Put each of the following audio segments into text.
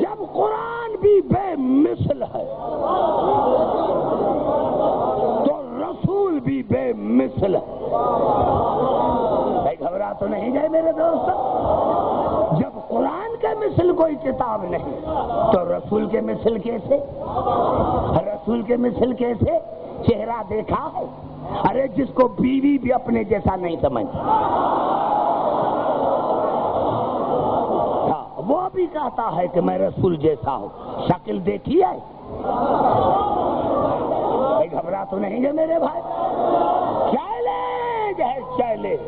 جب قرآن بھی بے مثل ہے تو رسول بھی بے مثل ہے۔ بھائی گھبرا تو نہیں گئے میرے دوست؟ جب قرآن کے مثل کوئی کتاب نہیں تو رسول کے مثل کیسے؟ رسول کے مثل کیسے؟ چہرہ دیکھا ہے؟ ارے جس کو بیوی بھی اپنے جیسا نہیں سمجھتی، وہ بھی کہتا ہے کہ میں رسول جیسا ہوں، شکل دیکھی ہے؟ بھائی گھبرا تو نہیں گے میرے بھائی؟ چیلنج ہے چیلنج۔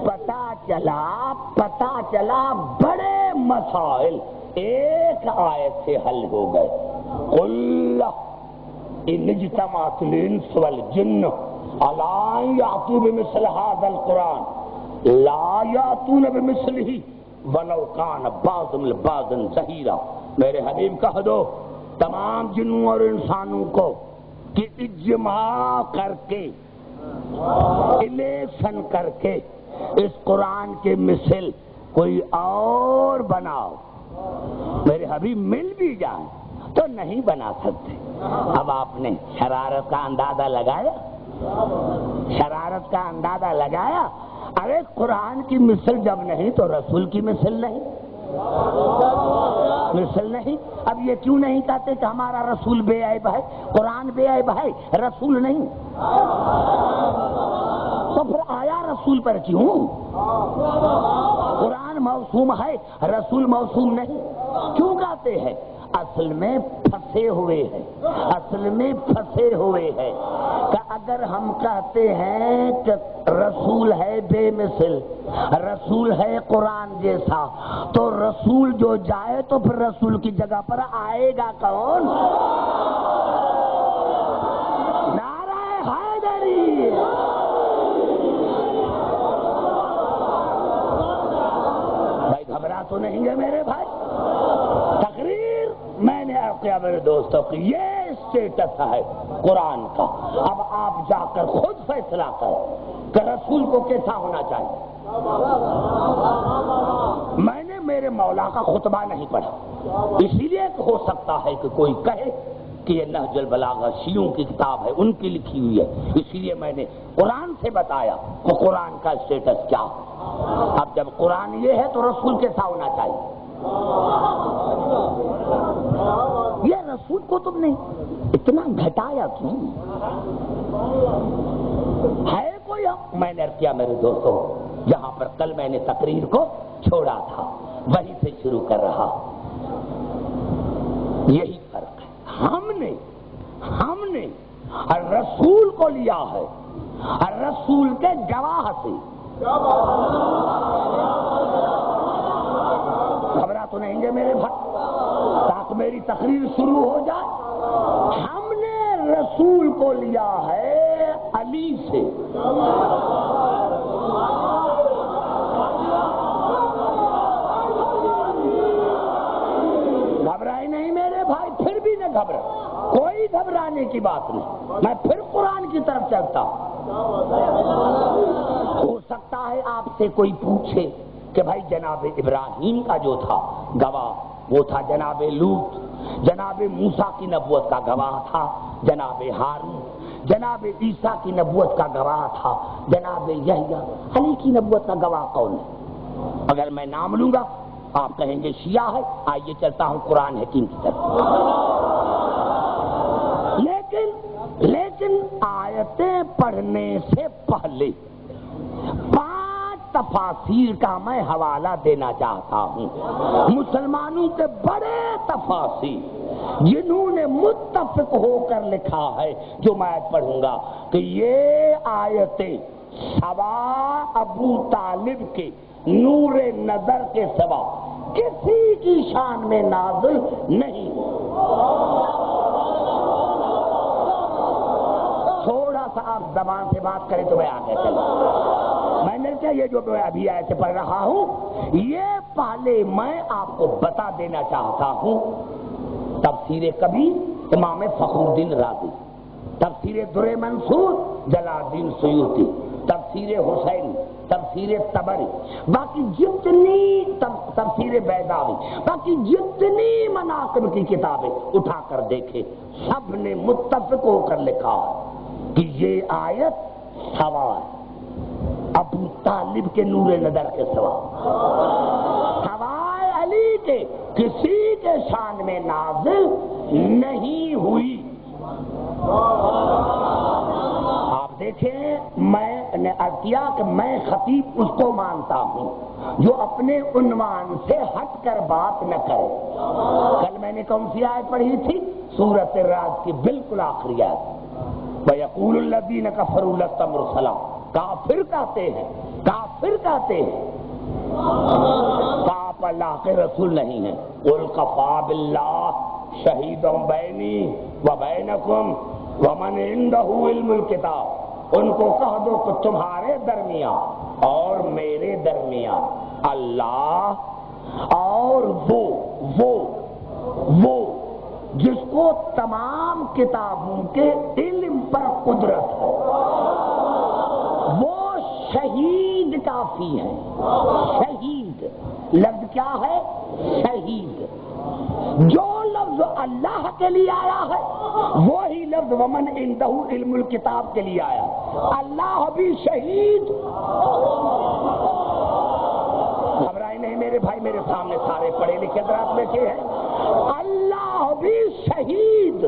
پتا چلا بڑے مسائل ایک آیت سے حل ہو گئے۔ قل ان اجتمعت الانس والجن علی ان یأتوا بمثل هذا القرآن لا یأتون بمثلہ ولو کان بعضهم لبعض ظہیرا۔ میرے حبیب کہہ دو تمام جنوں اور انسانوں کو کہ اجماع کر کے، الیکشن کر کے اس قرآن کے مثل کوئی اور بناؤ۔ میرے حبیب مل بھی جائیں تو نہیں بنا سکتے۔ اب آپ نے شرارت کا اندازہ لگایا، شرارت کا اندازہ لگایا۔ ارے قرآن کی مثل جب نہیں تو رسول کی مثل نہیں، مثل نہیں۔ اب یہ کیوں نہیں کہتے کہ ہمارا رسول بے عیب ہے، قرآن بے عیب ہے، رسول نہیں؟ تو پھر آیا رسول پر کیوں؟ قرآن موسوم ہے، رسول موسوم نہیں، کیوں کہتے ہیں؟ اصل میں پھنسے ہوئے ہیں، اصل میں پھنسے ہوئے ہیں کہ اگر ہم کہتے ہیں کہ رسول ہے بے مثل، رسول ہے قرآن جیسا، تو رسول جو جائے تو پھر رسول کی جگہ پر آئے گا کون؟ نعرہ حیدری! بھائی گھبرا تو نہیں گے میرے بھائی؟ تقریر میں نے کیا میرے دوستوں کی، یہ اسٹیٹس ہے قرآن کا۔ اب آپ جا کر خود فیصلہ کریں کہ رسول کو کیسا ہونا چاہیے۔ میں نے میرے مولا کا خطبہ نہیں پڑھا، اسی لیے ہو سکتا ہے کہ کوئی کہے کہ یہ نہج البلاغہ شیعوں کی کتاب ہے، ان کی لکھی ہوئی ہے، اسی لیے میں نے قرآن سے بتایا کہ قرآن کا اسٹیٹس کیا ہے۔ اب جب قرآن یہ ہے تو رسول کیسا ہونا چاہیے؟ یہ رسول کو تم نے اتنا گھٹایا کیوں ہے؟ کوئی میں نے کیا میرے دوستوں، جہاں پر کل میں نے تقریر کو چھوڑا تھا وہیں سے شروع کر رہا۔ یہی فرق ہے، ہم نے رسول کو لیا ہے رسول کے گواہ سے۔ گھبرا تو نہیں گے میرے بھائی؟ تاکہ میری تقریر شروع ہو جائے۔ ہم نے رسول کو لیا ہے علی سے، گھبرائے نہیں میرے بھائی؟ پھر بھی نہ گھبرا، کوئی گھبرانے کی بات نہیں، میں پھر قرآن کی طرف چلتا ہوں۔ ہو سکتا ہے آپ سے کوئی پوچھے کہ بھائی جناب ابراہیم کا جو تھا گواہ وہ تھا جناب لوط، جناب موسیٰ کی نبوت کا گواہ تھا جناب ہارون، جناب عیسیٰ کی نبوت کا گواہ تھا جناب یحییٰ، علی کی نبوت کا گواہ کون ہے؟ اگر میں نام لوں گا آپ کہیں گے شیعہ ہے۔ آئیے چلتا ہوں قرآن حکیم کی طرف۔ لیکن آیتیں پڑھنے سے پہلے 5 تفاسیر کا میں حوالہ دینا چاہتا ہوں، مسلمانوں کے بڑے تفاسیر جنہوں نے متفق ہو کر لکھا ہے، جو میں پڑھوں گا کہ یہ آیتیں سوا ابو طالب کے نور نظر کے سوا کسی کی شان میں نازل نہیں۔ تھوڑا سا آپ زبان سے بات کریں تو میں آگے چلوں۔ میں نے کیا یہ جو میں ابھی آیت پڑھ رہا ہوں یہ پہلے میں آپ کو بتا دینا چاہتا ہوں۔ تفسیر کبیر امام فخر الدین رازی، تفسیر در منصور جلال الدین سیوطی، تفسیر حسین تفسیر طبری، باقی جتنی تفسیر بیضاوی، باقی جتنی مناقب کی کتابیں اٹھا کر دیکھے، سب نے متفق ہو کر لکھا کہ یہ آیت سوا ہے ابو طالب کے نور نظر کے سوا، سوائے علی کے کسی کے شان میں نازل نہیں ہوئی۔ آپ دیکھیں، میں نے عرض کیا کہ میں خطیب اس کو مانتا ہوں جو اپنے عنوان سے ہٹ کر بات نہ کرے۔ کل میں نے کون سی آیت پڑھی تھی؟ سورۃ الرعد کی بالکل آخری آیت، وَيَقُولُ الَّذِينَ كَفَرُوا لَسْتَ مُرْسَلًا، کافر کہتے ہیں، کافر کہتے ہیں کہ آپ اللہ کے رسول نہیں ہیں۔ قُلْ كَفَىٰ بِاللَّهِ شَهِيدًا بَيْنِي وَبَيْنَكُمْ وَمَنْ عِندَهُ عِلْمُ الْكِتَابِ، ان کو کہہ دو کہ تمہارے درمیان اور میرے درمیان اللہ اور وہ جس کو تمام کتابوں کے علم پر قدرت ہے، وہ شہید کافی ہے۔ شہید لفظ کیا ہے؟ شہید۔ جو لفظ اللہ کے لیے آیا ہے وہی لفظ ومن عندہ علم الکتاب کے لیے آیا۔ اللہ بھی شہید، گھبرائے نہیں میرے بھائی، میرے سامنے سارے پڑھے لکھے حضرات بیٹھے ہیں، اللہ بھی شہید،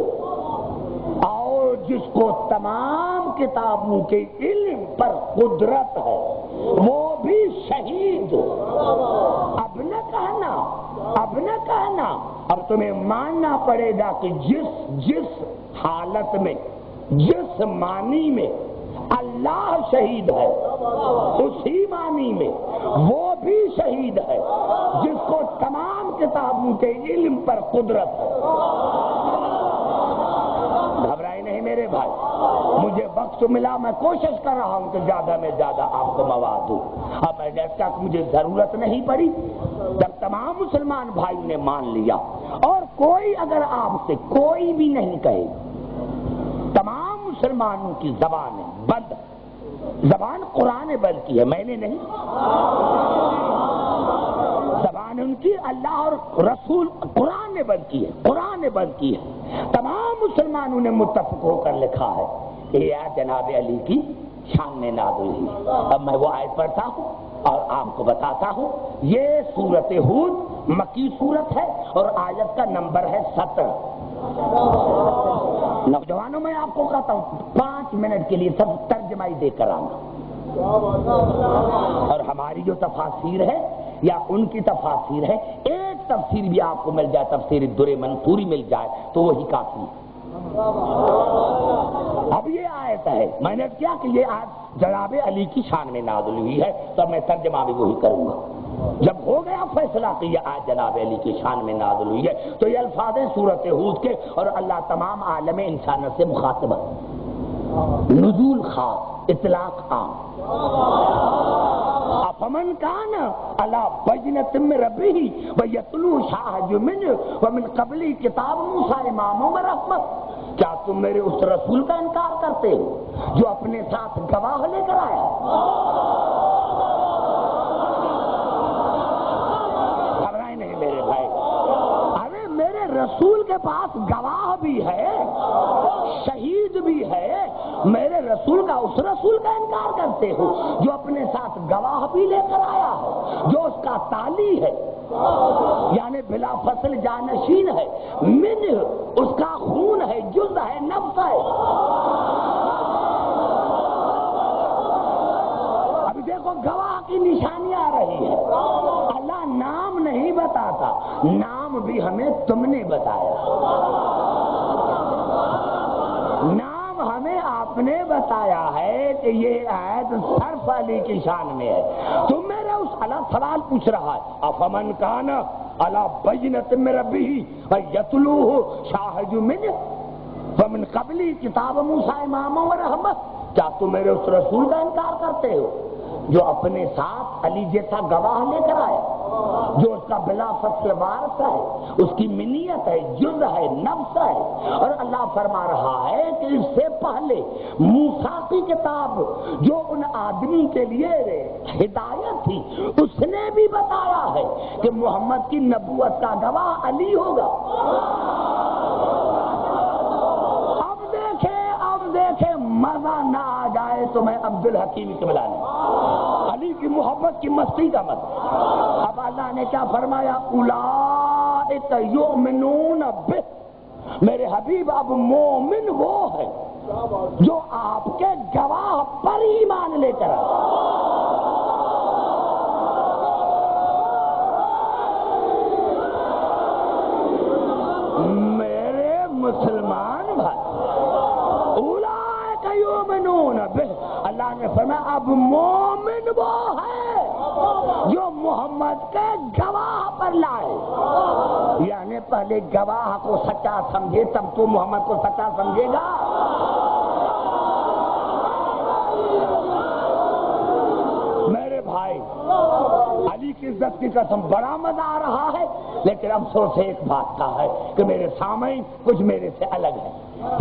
اور جس کو تمام کتابوں کے علم پر قدرت ہے وہ بھی شہید۔ اب نہ کہنا، اب تمہیں ماننا پڑے گا کہ جس حالت میں، جس معنی میں اللہ شہید ہے، اسی معنی میں وہ بھی شہید ہے جس کو تمام کتابوں کے علم پر قدرت ہے۔ گھبرائے نہیں میرے بھائی، مجھے وقت ملا، میں کوشش کر رہا ہوں کہ زیادہ میں زیادہ آپ کو مواد دوں۔ اب میں جیسا کہ مجھے ضرورت نہیں پڑی، جب تمام مسلمان بھائیوں نے مان لیا، اور کوئی اگر آپ سے کوئی بھی نہیں کہے، تمام مسلمانوں کی زبانیں بند، زبان قرآن نے بند کی ہے، میں نے نہیں، زبان ان کی اللہ اور رسول قرآن نے بند کی ہے، قرآن نے بند کی ہے۔ تمام مسلمانوں نے متفق ہو کر لکھا ہے کہ یہ جناب علی کی شان میں نازل ہوئی۔ اب میں وہ آیت پڑھتا ہوں اور آپ کو بتاتا ہوں، یہ سورۃ ہود مکی سورت ہے اور آیت کا نمبر ہے 17۔ نوجوانوں میں آپ کو کہتا ہوں 5 منٹ کے لیے سب ترجمہ ہی دے کر آنا، اور ہماری جو تفاسیر ہے یا ان کی تفاسیر ہے، ایک تفسیر بھی آپ کو مل جائے، تفسیر در منصوری مل جائے تو وہی کافی ہے۔ اب یہ آیت ہے، میں نے کیا کہ یہ آیت جناب علی کی شان میں نازل ہوئی ہے، تو میں ترجمہ بھی وہی کروں گا۔ جب ہو گیا فیصلہ کہ یہ آیت جناب علی کی شان میں نازل ہوئی ہے، تو یہ الفاظ ہیں سورۃ ہود کے، اور اللہ تمام عالم انسانیت سے مخاطب ہے۔ نزول خاص، اطلاق عام۔ افمن کان علی بینۃ من ربہ ویتلو شاہد منہ ومن قبلہ کتاب موسیٰ اماما ورحمۃ، کیا تم میرے اس رسول کا انکار کرتے ہو جو اپنے ساتھ گواہ لے کر آیا؟ گھبرائے نہیں میرے بھائی، ارے میرے رسول کے پاس گواہ بھی ہے، شہید بھی ہے، میرے رسول کا اس رسول کا انکار کرتے ہو جو اپنے ساتھ گواہ بھی لے کر آیا ہے، جو اس کا تالی ہے، یعنی بلا فصل جانشین ہے، من اس کا خون ہے، جز ہے، نفس ہے۔ ابھی دیکھو گواہ کی نشانی آ رہی ہے، اللہ نام نہیں بتاتا، نام بھی ہمیں تم نے بتایا، نام ہمیں آپ نے بتایا ہے کہ یہ آیت صرف علی کی شان میں ہے۔ تم میرے اس اللہ سوال پوچھ رہا ہے، افمن کان علی بینۃ من ربہ ویتلوہ شاہد منہ ومن قبلہ کتاب موسیٰ اماما ورحمۃ، کیا تم میرے اس رسول کا انکار کرتے ہو جو اپنے ساتھ علی جیسا گواہ لے کر آیا، جو اس کا بلا فصل وارث ہے، اس کی منیت ہے، جز ہے، نفس ہے. اور اللہ فرما رہا ہے کہ اس سے پہلے موسیٰ کی کتاب جو ان آدمی کے لیے ہدایت تھی، اس نے بھی بتایا ہے کہ محمد کی نبوت کا گواہ علی ہوگا. اب دیکھیں مزہ نہ آ جائے تو میں عبدالحکیم کے بلانے علی کی محبت کی مستی کا مت. اب اللہ نے کیا فرمایا؟ اولئک یؤمنون بہ، میرے حبیب اب مومن وہ ہے جو آپ کے گواہ پر ایمان لے کر میرے مسلمان بھائی. اولئک یؤمنون بہ، اللہ نے فرمایا اب مومن وہ ہے جو محمد کے گواہ پر لائے. یعنی پہلے گواہ کو سچا سمجھے تب تو محمد کو سچا سمجھے گا. میرے بھائی علی کی عزت کی قسم بڑا مزہ آ رہا ہے، لیکن افسوس ایک بات کا ہے کہ میرے سامعین کچھ میرے سے الگ ہے.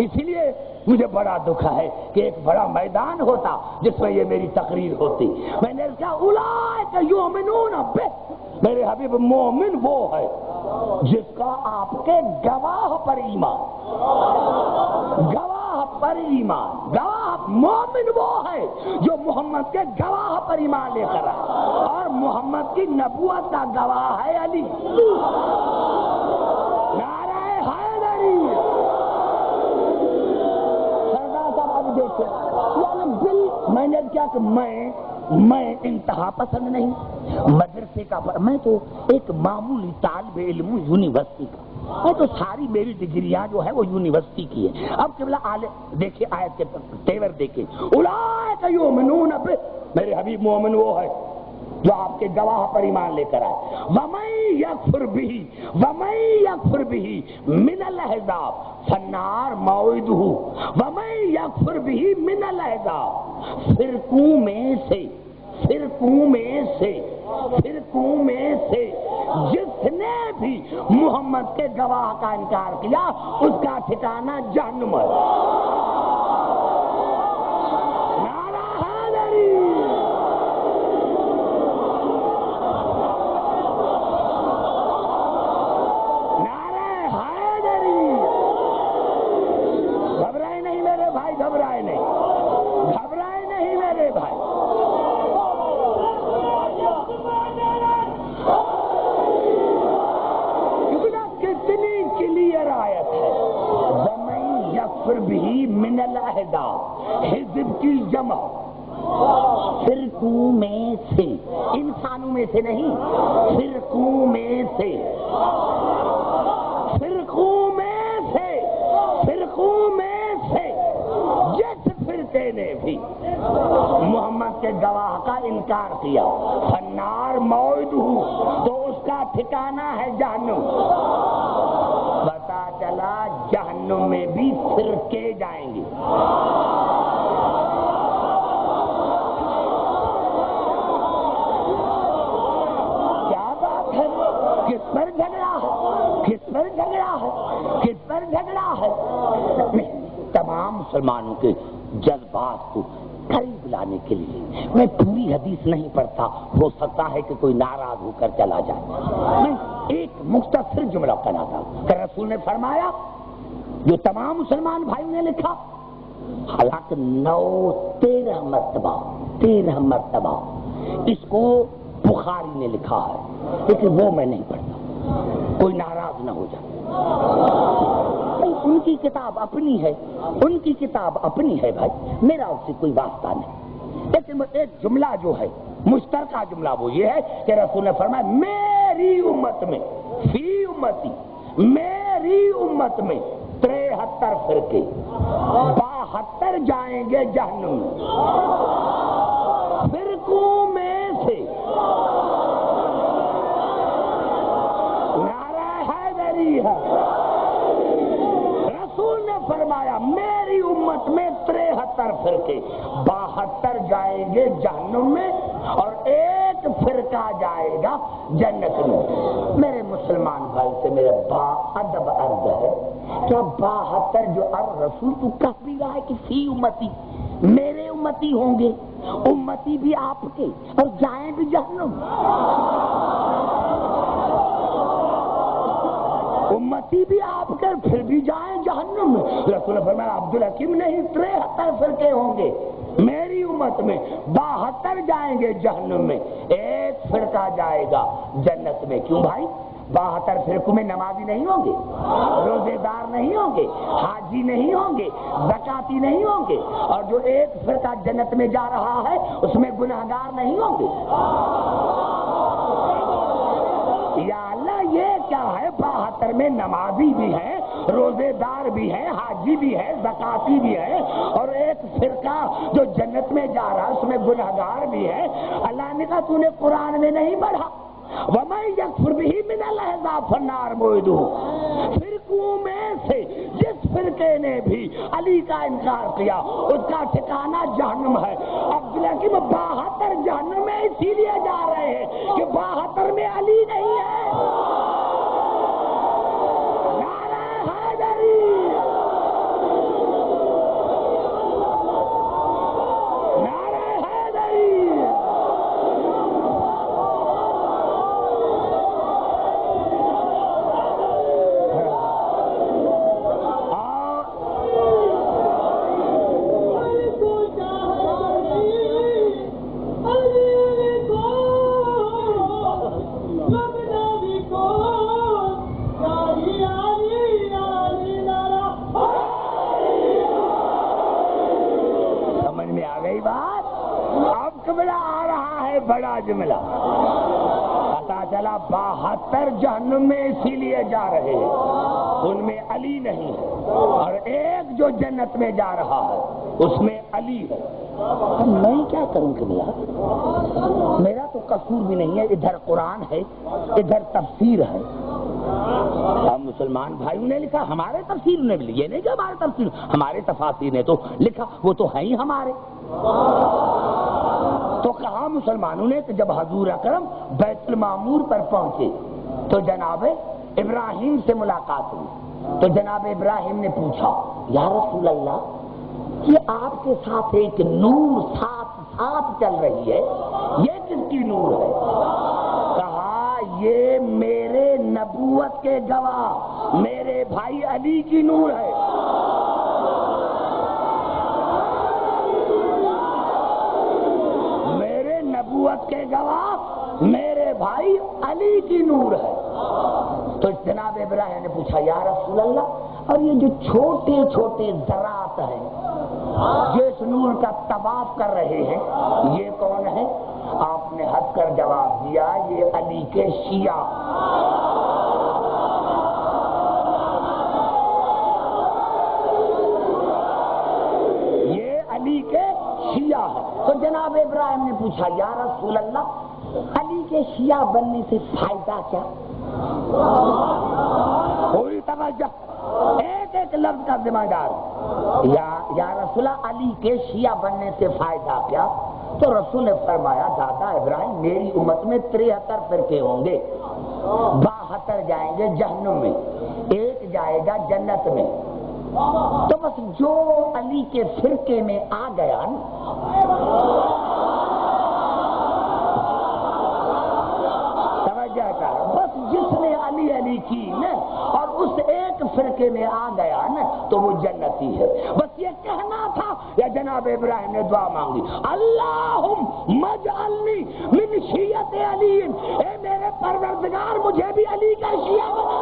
اسی لیے مجھے بڑا دکھ ہے کہ ایک بڑا میدان ہوتا جس میں یہ میری تقریر ہوتی. میں نے کہا اولئک یؤمنون بہ، میرے حبیب مومن وہ ہے جس کا آپ کے گواہ پر ایمان، گواہ پر ایمان، گواہ مومن وہ ہے جو محمد کے گواہ پر ایمان لے کر آئے. اور محمد کی نبوت کا گواہ ہے علی. نعرہ حیدری. سردار صاحب اب دیکھیں میں نے کیا کہ میں انتہا پسند نہیں، مدرسے کا میں تو ایک معمولی طالب علم ہوں یونیورسٹی کا. میں تو ساری میری ڈگریاں جو ہے وہ یونیورسٹی کی ہے. اب قبلہ دیکھیں آیت کے تیور دیکھیں. اولئک یؤمنون بہ، میرے حبیب مومن وہ ہے جو آپ کے گواہ پر ایمان لے کر آئے. وَمَن يَكْفُرْ بِهِ وَمَن يَكْفُرْ بِهِ مِنَ الْأَحْزَابِ فَالنَّارُ مَوْعِدُهُ وَمَن يَكْفُرْ بِهِ مِنَ الْأَحْزَابِ. فرقوں میں سے جس نے بھی محمد کے گواہ کا انکار کیا اس کا ٹھکانہ جہنم ہے. نعرہ حیدری. گھبرائے نہیں میرے بھائی، گھبرائے نہیں میرے بھائی. کتنی کلیئر آیت ہے. وَمَن يَكْفُرْ بِهِ مِنَ الْأَحْزَابِ، حزب کی جمع، فرقوں میں سے، انسانوں میں سے نہیں، فرقوں میں سے، فرقوں میں سے جس فرقے نے بھی محمد کے گواہ کا انکار کیا فالنار موعدہ، تو اس کا ٹھکانہ ہے جہنم. پتا چلا جہنم میں بھی فرقے جائیں گے. کیا بات ہے؟ کس پر جھگڑا ہے؟ تمام مسلمانوں کے جذبات کو قریب لانے کے لیے میں پوری حدیث نہیں پڑھتا، ہو سکتا ہے کہ کوئی ناراض ہو کر چلا جائے. میں ایک مختصر جملہ کہتا کہ رسول نے فرمایا، جو تمام مسلمان بھائیوں نے لکھا، حالانکہ 13 مرتبہ اس کو بخاری نے لکھا ہے، لیکن وہ میں نہیں پڑھتا، کوئی ناراض نہ ہو جائے. ان کی کتاب اپنی ہے بھائی، میرا اس سے کوئی واسطہ نہیں. لیکن ایک جملہ جو ہے مشترکہ جملہ وہ یہ ہے کہ رسول نے فرمایا میری امت میں، فی امتی، میری امت میں 73 فرقے، 72 جائیں گے جہنم میں. فرقوں میں سے نعرہ حیدری ہے. رسول نے فرمایا میری امت میں 73 فرقے، 72 جائیں گے جہنم میں ایک فرقہ جائے گا جنت میں۔ میرے مسلمان بھائی سے میرا با ادب عرض ہے، کیا 72 جو الرسول تو کہہ بھی رہا ہے کہ فی امتی، میرے امتی ہوں گے، امتی بھی آپ کے اور جائیں بھی جہنم، امتی بھی آپ کے پھر بھی جائیں جہنم میں۔ رسول اللہ فرمایا عبدالحکیم نہیں 73 فرقے ہوں گے میری امت میں، 72 جائیں گے جہنم میں، ایک فرقہ جائے گا جنت میں۔ کیوں بھائی؟ 72 فرقوں میں نمازی نہیں ہوں گے، روزے دار نہیں ہوں گے، حاجی نہیں ہوں گے، زکاتی نہیں ہوں گے، اور جو ایک فرقہ جنت میں جا رہا ہے اس میں گنہگار نہیں ہوں گے۔ یا اللہ یہ کیا ہے؟ 72 میں نمازی بھی ہیں، روزے دار بھی ہیں، حاجی بھی ہے، زکاتی بھی ہے، اور ایک فرقہ جو جنت میں جا رہا ہے اس میں گنہگار بھی ہے۔ اللہ نے کہا تو نے قرآن میں نہیں پڑھا وَمَن يَكْفُرْ بِهِ مِنَ الْأَحْزَابِ فَالنَّارُ مَوْعِدُهُ، فرقوں میں سے جس فرقے نے بھی علی کا انکار کیا اس کا ٹھکانہ جہنم ہے۔ عبداللہ کی 72 جہنم میں اسی لیے جا رہے ہیں کہ 72 میں علی نہیں ہے۔ نعرہ حیدری، نعرہ حیدری۔ بڑا جملہ پتا چلا 72 جہنم میں اسی لیے جا رہے ہیں، ان میں علی نہیں ہے، اور ایک جو جنت میں جا رہا ہے اس میں علی ہے۔ میں کیا کروں کہ میرا تو قصور بھی نہیں ہے، ادھر قرآن ہے ادھر تفسیر ہے۔ ہم مسلمان بھائیوں نے لکھا، ہمارے تفسیر نے بھی، یہ نہیں کہ ہمارے تفسیر، ہمارے تفاسیر نے تو لکھا، وہ تو ہیں ہی ہمارے۔ تو کہا مسلمانوں نے کہ جب حضور اکرم بیت المعمور پر پہنچے تو جناب ابراہیم سے ملاقات ہوئی، تو جناب ابراہیم نے پوچھا یا رسول اللہ یہ آپ کے ساتھ ایک نور ساتھ چل رہی ہے، یہ کس کی نور ہے؟ کہا یہ میرے نبوت کے گواہ میرے بھائی علی کی نور ہے۔ نبوت کے گواہ میرے بھائی علی کی نور ہے۔ تو جناب ابراہیم نے پوچھا یا رسول اللہ اور یہ جو چھوٹے چھوٹے ذرات ہیں جو اس نور کا طواف کر رہے ہیں یہ کون ہے؟ آپ نے ہنس کر جواب دیا یہ علی کے شیعہ۔ یہ علی کے شیعہ ہے۔ تو جناب ابراہیم نے پوچھا یا رسول اللہ علی کے شیعہ بننے سے فائدہ کیا؟ پوری توجہ، ایک ایک لفظ کا ذمہ دار۔ یا رسول اللہ علی کے شیعہ بننے سے فائدہ کیا؟ تو رسول نے فرمایا دادا ابراہیم میری امت میں 73 فرقے ہوں گے، 72 جائیں گے جہنم میں، ایک جائے گا جنت میں۔ تو بس جو علی کے فرقے میں آ گیا نا، توجہ کر، بس جس نے علی علی کی نا اور اس ایک فرقے میں آ گیا نا تو وہ جنتی ہے۔ بس یہ کہنا تھا یا جناب ابراہیم نے دعا مانگی اللہم اجعلنی من شیعت علی، اے میرے پروردگار مجھے بھی علی کا شیعہ بنا۔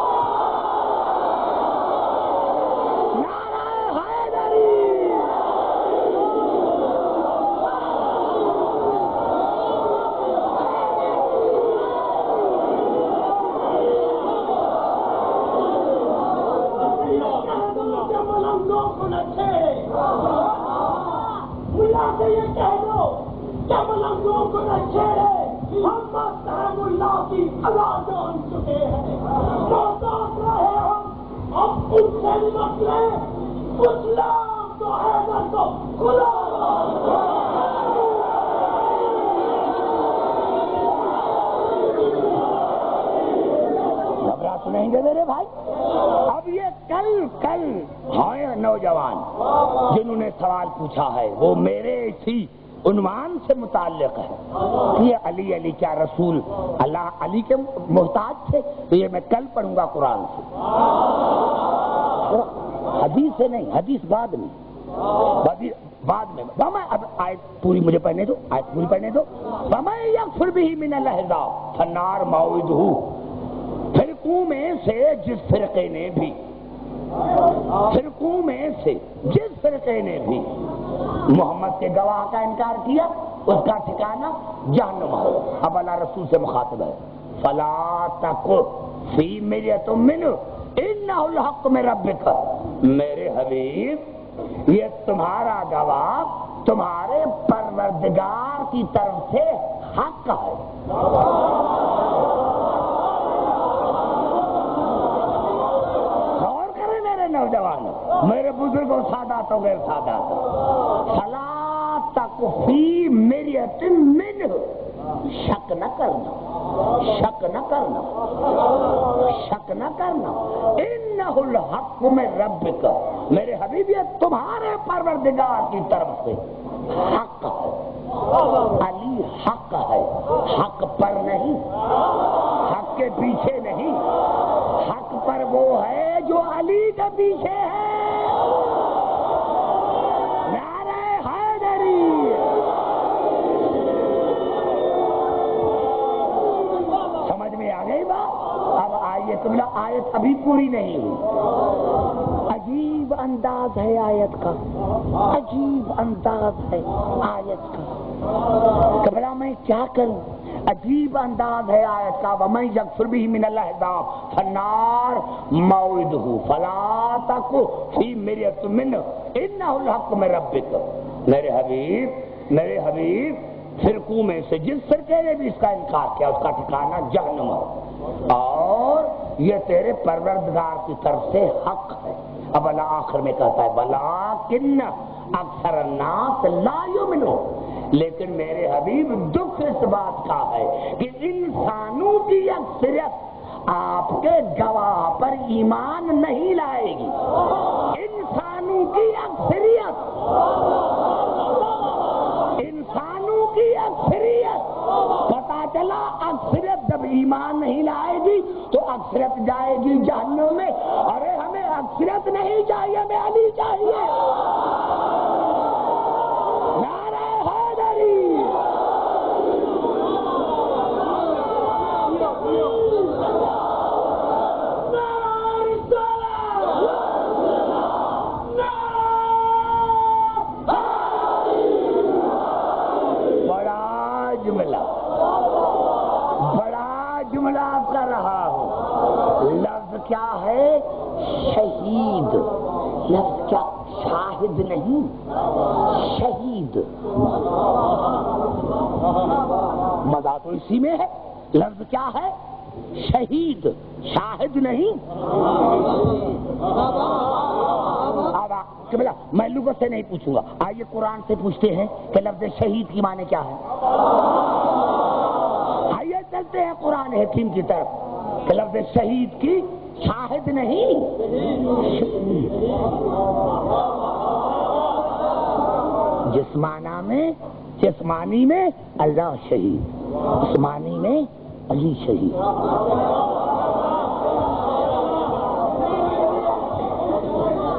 بات سنیں گے میرے بھائی؟ اب یہ کل ہیں نوجوان جنہوں نے سوال پوچھا ہے وہ میرے اسی عنوان سے متعلق ہے، یہ علی کیا رسول اللہ علی کے محتاج تھے؟ تو یہ میں کل پڑھوں گا قرآن سے، حدیث سے نہیں، حدیث بعد میں اب آیت پوری مجھے پڑھنے دو، آیت پوری پڑھنے دو۔ وَمَن يَكْفُرْ بِهِ مِنَ الْأَحْزَابِ فَالنَّارُ مَوْعِدُهُ، فرقوں میں سے جس فرقے نے بھی محمد کے گواہ کا انکار کیا اس کا ٹھکانہ جہنم ہے۔ اب اللہ رسول سے مخاطب ہے، فَلَا تَكُ فِي مِرْيَةٍ مِّنْهُ إِنَّهُ الْحَقُّ مِن رَّبِّكَ، میرے حبیب یہ تمہارا گواہ تمہارے پروردگار کی طرف سے حق ہے۔ غور کریں میرے نوجوان، میرے بزرگوں، ساداتوں غیر ساداتوں، فَلَا تَكُ فِي مِرْيَةٍ مِّنْهُ، شک نہ کرنا، انہ الحق من ربک، میرے حبیب یہ تمہارے پروردگار کی طرف سے حق ہے۔ علی حق ہے، حق پر نہیں، حق کے پیچھے نہیں، حق پر وہ ہے جو علی کے پیچھے ہے۔ نعرہ حیدری، سمجھ میں آ گئی بات؟ اب آئیے تمہیں آیت ابھی پوری نہیں ہوئی، عجیب انداز ہے آیت کا، عجیب انداز ہے آیت کا، کہ بھلا میں کیا کروں؟ عجیب انداز ہے آیت کا، وَمَن يَكْفُرْ بِهِ مِنَ الْأَحْزَابِ فَالنَّارُ مَوْعِدُهُ فَلَا تَكُ فِي مِرْيَةٍ مِّنْهُ إِنَّهُ الْحَقُّ مِن رَّبِّكَ، میرے حبیب فرقوں میں سے جس فرقے نے بھی اس کا انکار کیا اس کا ٹھکانہ جہنم ہے، اور یہ تیرے پروردگار کی طرف سے حق ہے۔ اب اللہ آخر میں کہتا ہے وَلَٰكِنَّ أَكْثَرَ النَّاسِ لَا يُؤْمِنُونَ، لیکن میرے حبیب دکھ اس بات کا ہے کہ انسانوں کی اکثریت آپ کے گواہ پر ایمان نہیں لائے گی۔ انسانوں کی اکثریت پتا چلا اکثریت جب ایمان نہیں لائے گی تو اکثریت جائے گی جہنم میں۔ ارے ہمیں اکثریت نہیں چاہیے، ہمیں علی چاہیے۔ نعرہ حیدری، بڑا جملہ کر رہا ہوں، لفظ کیا ہے؟ شہید، لفظ کیا؟ شاہد نہیں، شہید، مزہ تو اسی میں ہے۔ لفظ کیا ہے؟ شہید، شاہد نہیں۔ میں لغت سے نہیں پوچھوں گا، آئیے قرآن سے پوچھتے ہیں کہ لفظ شہید کی معنی کیا ہے۔ آئیے چلتے ہیں قرآن حکیم کی طرف کہ لفظ شہید کی شاہد نہیں، جسمانی میں اللہ شہید، جسمانی میں علی شہید۔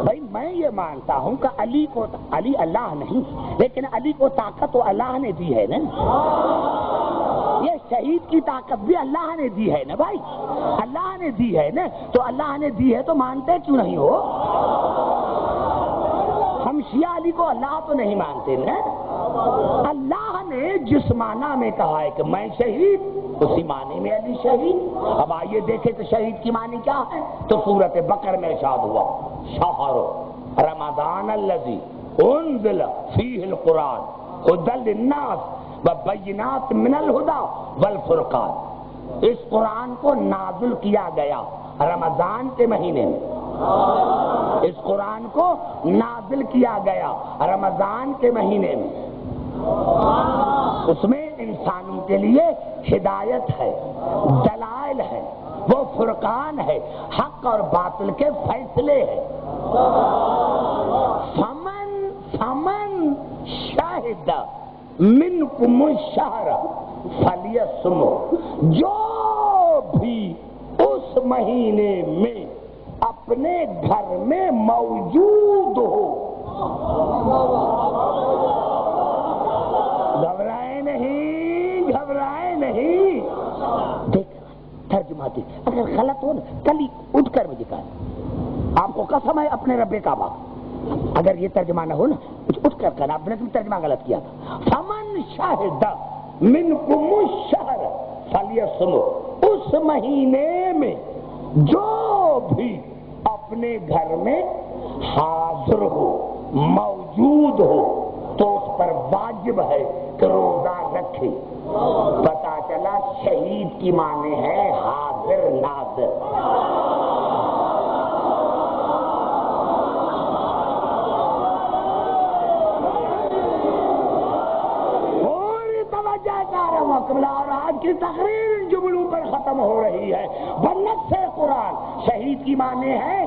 بھائی میں یہ مانتا ہوں کہ علی اللہ نہیں، لیکن علی کو طاقت تو اللہ نے دی ہے نا، یہ شہید کی طاقت بھی اللہ نے دی ہے نا بھائی، اللہ نے دی ہے نا، تو اللہ نے دی ہے تو مانتے کیوں نہیں ہو؟ ہم شیعہ علی کو اللہ تو نہیں مانتے نا، اللہ نے جس معنی میں کہا ہے کہ میں شہید اسی معنی میں علی شہید۔ اب آئیے دیکھیں کہ شہید کی معنی کیا ہے، تو سورۃ بقرہ میں ارشاد ہوا شہر رمضان الذی انزل فیہ القرآن ھدی للناس وبینات من الہدی والفرقان، اس قرآن کو نازل کیا گیا رمضان کے مہینے میں، اس قرآن کو نازل کیا گیا رمضان کے مہینے میں، اس میں انسانوں کے لیے ہدایت ہے، دلائل ہے، وہ فرقان ہے، حق اور باطل کے فیصلے ہیں۔ فمن شاہد منکم الشہر فلیصمہ، جو بھی اس مہینے میں اپنے گھر میں موجود ہو، گھبرائے نہیں، گھبرائے نہیں۔ دیکھ ترجمہ دیکھ، اگر غلط ہو نا کل ہی اٹھ کر مجھے کہا، آپ کو قسم ہے اپنے رب کعبہ، اگر یہ ترجمہ نہ ہو نا اٹھ کر کہنا آپ نے ترجمہ غلط کیا تھا۔ فمن شاہد منکم الشہر فلیصمہ، اس مہینے میں جو بھی اپنے گھر میں حاضر ہو، موجود ہو، تو اس پر واجب ہے کہ روزہ رکھے۔ پتا چلا شہید کی معنی ہے حاضر ناظر۔ اور آج کی تقریر جملوں پر ختم ہو رہی ہے، بنت سے قرآن شہید کی معنی ہے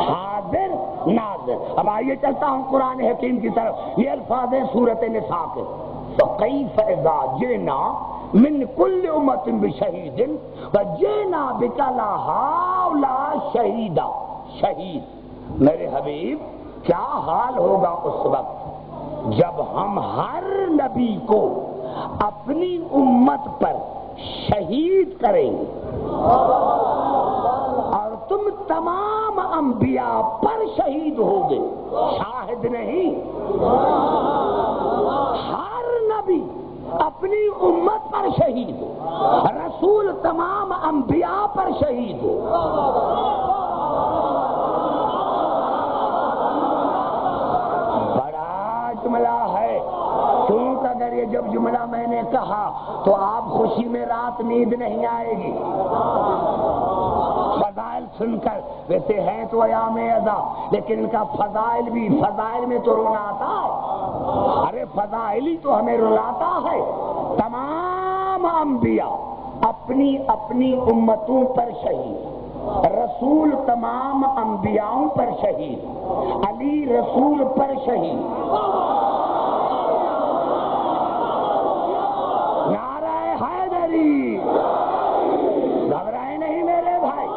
حاضر ناظر۔ اب آئیے چلتا ہوں قرآن حکیم کی طرف، یہ الفاظ ہیں سورۃ نساء کے۔ فَكَيْفَ إِذَا جِئْنَا مِنْ كُلِّ أُمَّةٍ بِشَهِيدٍ وَجِئْنَا بِكَ عَلَىٰ هَٰؤُلَاءِ شَهِيدًا۔ شہید میرے حبیب کیا حال ہوگا اس وقت جب ہم ہر نبی کو اپنی امت پر شہید کریں گے اور تم تمام انبیاء پر شہید ہوگے۔ شاہد نہیں، ہر نبی اپنی امت پر شہید ہو، رسول تمام انبیاء پر شہید ہو۔ بڑا جملہ ہے، کیونکہ اگر یہ جب جملہ میں نے کہا تو آپ خوشی میں رات نیند نہیں آئے گی۔ فضائل سن کر، ویسے ہیں تو ایام اعزا، لیکن ان کا فضائل بھی، فضائل میں تو رونا آتا ہے۔ ارے فضائل ہی تو ہمیں رلاتا ہے۔ تمام انبیاء اپنی اپنی امتوں پر شہید، رسول تمام انبیاءوں پر شہید، علی رسول پر شہید۔ گھبرائے نہیں میرے بھائی،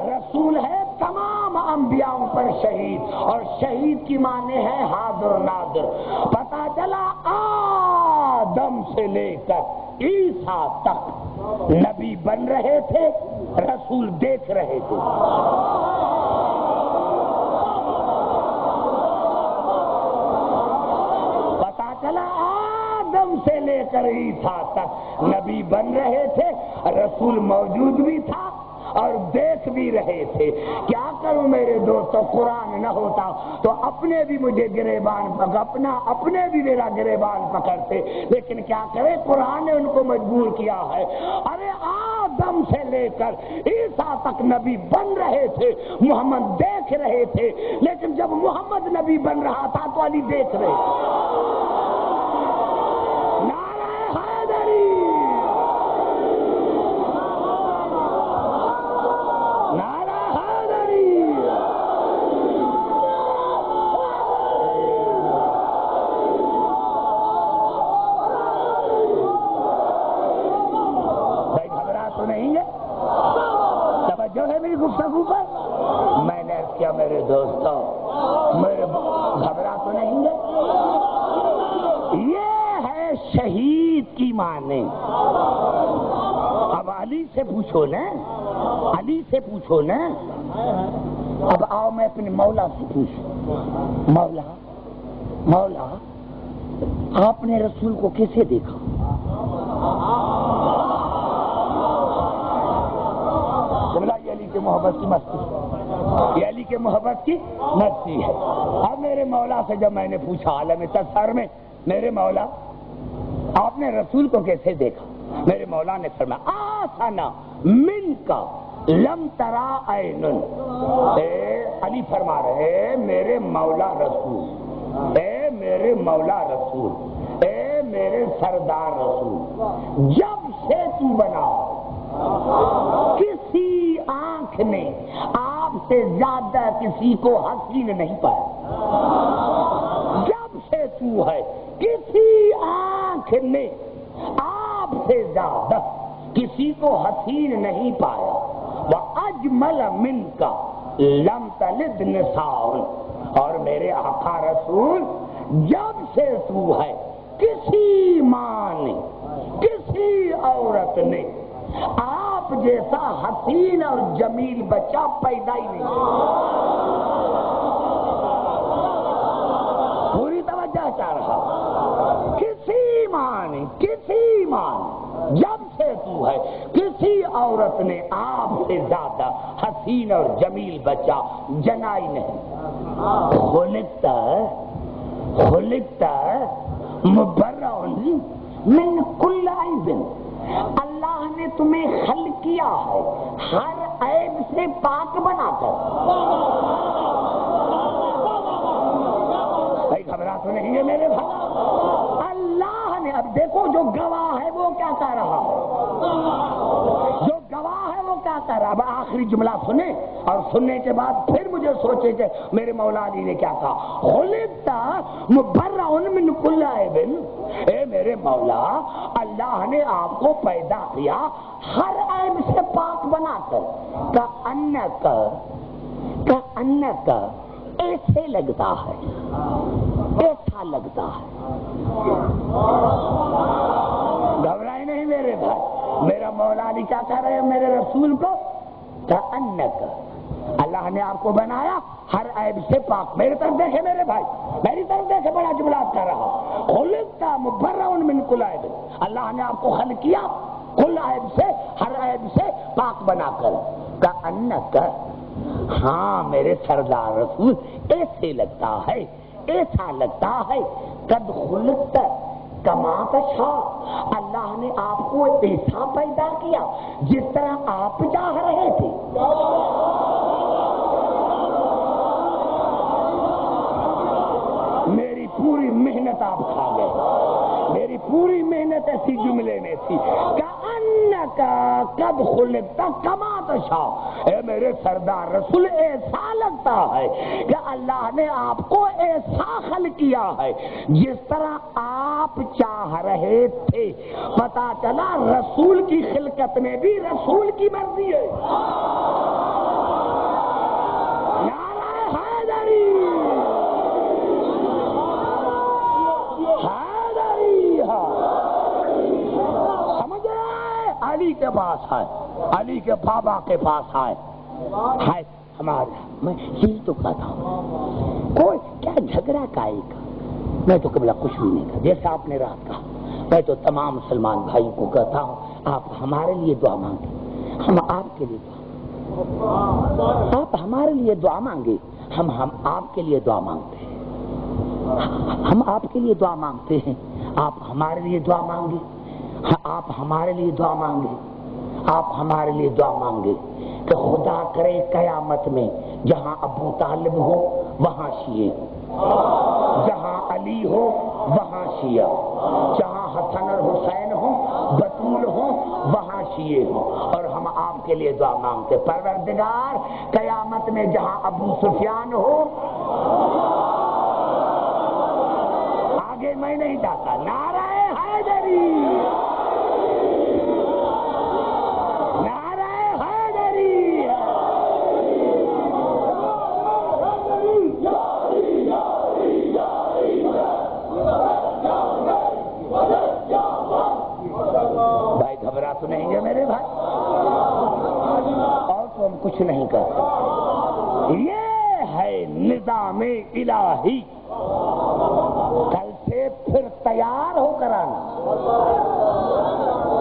رسول ہے تمام انبیاءوں پر شہید، اور شہید کی معنی ہے حاضر ناظر۔ پتا چلا آدم سے لے کر عیسیٰ تک نبی بن رہے تھے، رسول دیکھ رہے تھے۔ پتا چلا آدم سے لے کر عیسیٰ تک نبی بن رہے تھے، رسول موجود بھی تھا اور دیکھ بھی رہے تھے۔ کیا کروں میرے دوستو، قرآن نہ ہوتا تو اپنے بھی مجھے گریبان اپنے بھی میرا گریبان پکڑتے، لیکن کیا کرے، قرآن نے ان کو مجبور کیا ہے۔ ارے آدم سے لے کر عیسیٰ تک نبی بن رہے تھے، محمد دیکھ رہے تھے، لیکن جب محمد نبی بن رہا تھا تو علی دیکھ رہے تھے۔ میں نے کیا میرے دوستوں، میرے گھبرا تو نہیں گے؟ یہ ہے شہید کی معنی۔ اب علی سے پوچھو نا، علی سے پوچھو نا۔ اب آؤ میں اپنے مولا سے پوچھوں، مولا آپ نے رسول کو کیسے دیکھا؟ یہ علی کے محبت کی مستی، یہ علی کے محبت کی مستی ہے۔ اب میرے مولا سے جب میں نے پوچھا عالم تذکر میں، میرے مولا آپ نے رسول کو کیسے دیکھا؟ میرے مولا نے فرمایا آسنا من کا لم ترا عین۔ علی فرما رہے میرے مولا رسول، اے میرے مولا رسول، اے میرے سردار رسول، جب سے تو بنا کسی آنکھ نے آپ سے زیادہ کسی کو حسین نہیں پایا. جب سے تو ہے کسی آنکھ نے آپ سے زیادہ کسی کو حسین نہیں پایا. وَأَجْمَلَ مِنْكَ لَمْ تَلِدْ نِسَاءٌ، اور میرے آقا رسول جب سے تو ہے کسی ماں نے کسی عورت نے آپ جیسا حسین اور جمیل بچہ پیدا ہی نہیں. پوری توجہ چاہ رہا. کسی ماں نے جب سے تو ہے کسی عورت نے آپ سے زیادہ حسین اور جمیل بچہ جنا ہی نہیں. خلقتا مبرئن من کل عیب، اللہ نے تمہیں خلق کیا ہے ہر عیب سے پاک بنا کر. بھائی گھبرا تو نہیں ہے میرے بھائی؟ اللہ نے، اب دیکھو جو گواہ ہے وہ کیا کہہ رہا ہے، جو گواہ ہے وہ کیا کہہ رہا ہے. اب آخری جملہ سنیں اور سننے کے بعد پھر مجھے سوچے کہ میرے مولا علی نے کیا کہا. خلقتا مبرئن من کل عیب، اے میرے مولا اللہ نے آپ کو پیدا کیا ہر عیب سے پاک بنا کر. کأنک ایسے لگتا ہے، ایسا لگتا ہے. گھبرائے نہیں میرے بھائی. میرا مولا علی کیا کہہ رہے ہیں میرے رسول کو؟ کأنک، اللہ نے آپ کو بنایا ہر عیب سے پاک. میری طرف دیکھے میرے بھائی، میری طرف دیکھے، بڑا جملہ کر رہا. خلقتا مبرئن من کل عیب، اللہ نے آپ کو خلق کیا کل عیب سے، ہر عیب سے پاک بنا کر. کأنک، ہاں میرے سردار رسول ایسے لگتا ہے، ایسا لگتا ہے. قد خلقت کما تشاء، اللہ نے آپ کو ایسا پیدا کیا جس طرح آپ چاہ رہے تھے. میری پوری محنت آپ کھا گئے، میری پوری محنت ایسی جملے میں تھی. کأنک قد خلقت کما تشاء، اے میرے سردار رسول ایسا لگتا ہے کہ اللہ نے آپ کو ایسا خلق کیا ہے جس طرح آپ چاہ رہے تھے. پتا چلا رسول کی خلقت میں بھی رسول کی مرضی ہے. نعرہ حیدری، سمجھ رہے؟ علی کے پاس ہے، علی کے بابا کے پاس ہے ہمارا. میں یہی تو کہتا ہوں، کوئی کیا جھگڑا کائے کا. میں تو قبلہ کچھ بھی نہیں کہا، جیسا آپ نے رات کہا. میں تو تمام مسلمان بھائی کو کہتا ہوں آپ ہمارے لیے دعا مانگیں، ہم آپ کے لیے دعا، آپ ہمارے لیے دعا مانگے، ہم آپ کے لیے دعا مانگتے ہیں. ہم آپ کے لیے دعا مانگتے ہیں، آپ ہمارے لیے دعا مانگے. آپ ہمارے لیے دعا مانگے، آپ ہمارے لیے دعا مانگے کہ خدا کرے قیامت میں جہاں ابو طالب ہو وہاں شیعہ، جہاں علی ہو وہاں شیعہ، جہاں حسن اور حسین ہو، بطول ہو وہاں شیعہ ہو. اور ہم آپ کے لیے دعا مانگتے پروردگار قیامت میں جہاں ابو سفیان ہو. آگے میں نہیں جاتا. نعرہ حیدری، نعرہ حیدری. بھائی گھبرا تو نہیں گے میرے بھائی؟ اور تو ہم کچھ نہیں کرتے. یہ ہے نظام الہی. کل سے پھر تیار ہو کر آنا،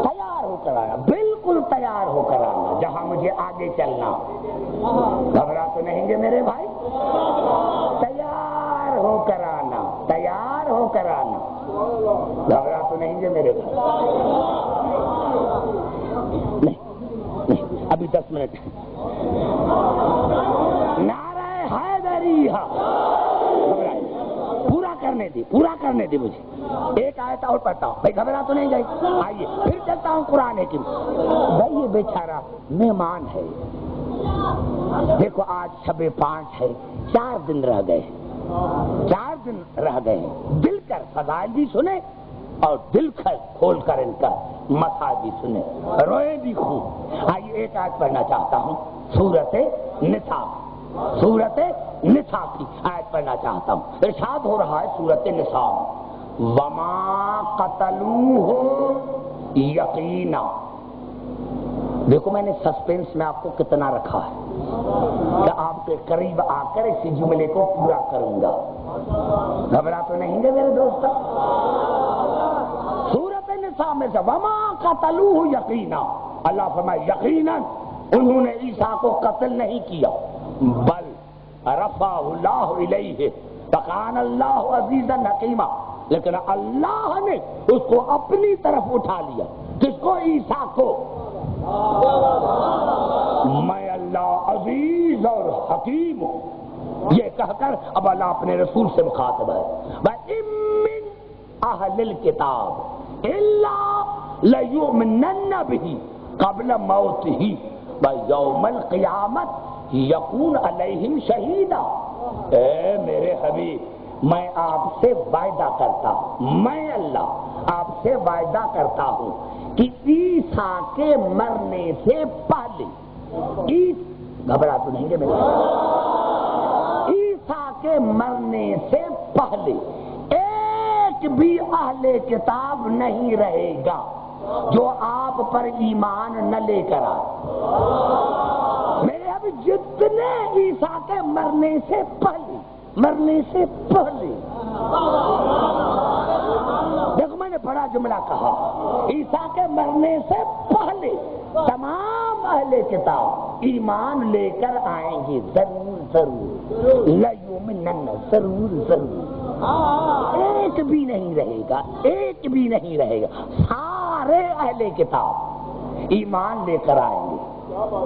تیار ہو کر آنا، بالکل تیار ہو کر آنا جہاں مجھے آگے چلنا. گھبرا تو نہیں گے میرے بھائی؟ تیار ہو کر آنا، تیار ہو کر آنا. گھبرا تو نہیں گے میرے بھائی؟ نہیں، ابھی 10 منٹ. نعرہ حیدری. پورا کرنے دی مجھے. ایک آیت اور پڑھتا ہوں. بھائی گھبرا تو نہیں گئی؟ آئیے پھر چلتا ہوں قرآن حکیم. بھائی یہ بیچارہ مہمان ہے، دیکھو آج شب 5 ہے، 4 دن رہ گئے، 4 دن رہ گئے، دل کر فضائل بھی سنے اور دل کھول کر ان کا مسائل بھی سنے، روئے بھی خوب۔ آئیے ایک آیت پڑھنا چاہتا ہوں، سورت نساء، سورت نساء کی آیت پڑھنا چاہتا ہوں۔ ارشاد ہو رہا ہے سورت نساء، وما قتلوہ یقینا۔ دیکھو میں نے سسپینس میں آپ کو کتنا رکھا ہے کہ آپ کے قریب آ کر اسی جملے کو پورا کروں گا، گھبرا تو نہیں گے میرے دوست؟ سورت نساء میں سے وما قتلوہ یقینا، اللہ فرمائے یقیناً انہوں نے عیسیٰ کو قتل نہیں کیا، بل رفعہ اللہ الیہ وکان اللہ عزیزا حکیما، لیکن اللہ نے اس کو اپنی طرف اٹھا لیا۔ کس کو؟ عیسیٰ کو۔ میں اللہ عزیز اور حکیم ہوں، یہ کہہ کر اب اللہ اپنے رسول سے مخاطب ہے، وَإِن مِّنْ أَهْلِ الْكِتَابِ إِلَّا لَيُؤْمِنَنَّ بِهِ قَبْلَ مَوْتِهِ وَيَوْمَ الْقِيَامَةِ يَكُونُ عَلَيْهِمْ شَهِيدًا۔ اے میرے حبیب، میں آپ سے وعدہ کرتا ہوں، میں اللہ آپ سے وعدہ کرتا ہوں کہ عیسیٰ کے مرنے سے پہلے، گھبرا تو نہیں گے میرے، عیسیٰ کے مرنے سے پہلے ایک بھی اہل کتاب نہیں رہے گا جو آپ پر ایمان نہ لے کر آئے۔ میرے اب جتنے عیسیٰ کے مرنے سے پہلے، مرنے سے پہلے، دیکھو میں نے بڑا جملہ کہا، عیسیٰ کے مرنے سے پہلے تمام اہل کتاب ایمان لے کر آئیں گے، ضرور ضرور، لیؤمنن، ضرور ضرور، ایک بھی نہیں رہے گا، ایک بھی نہیں رہے گا، سارے اہل کتاب ایمان لے کر آئیں گے۔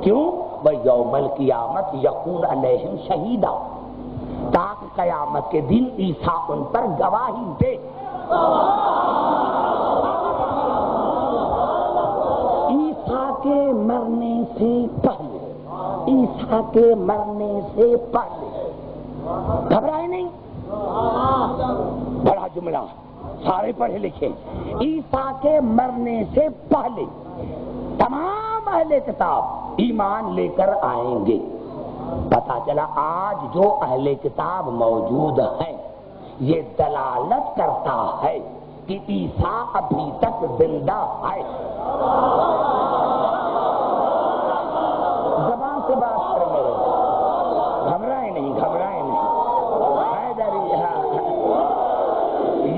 کیوں؟ وَيَوْمَ الْقِيَامَةِ يَكُونُ عَلَيْهِمْ شَهِيدًا، تاکہ قیامت کے دن عیسیٰ ان پر گواہی دے۔ عیسیٰ کے مرنے سے پہلے، عیسیٰ کے مرنے سے پہلے، گھبرائے نہیں، بڑا جملہ، سارے پڑھے لکھے، عیسیٰ کے مرنے سے پہلے تمام اہل کتاب ایمان لے کر آئیں گے۔ پتا چلا آج جو اہل کتاب موجود ہیں یہ دلالت کرتا ہے کہ عیسیٰ ابھی تک زندہ ہے۔ زبان سے بات کر لو، گھبرائے نہیں، گھبرائے نہیں،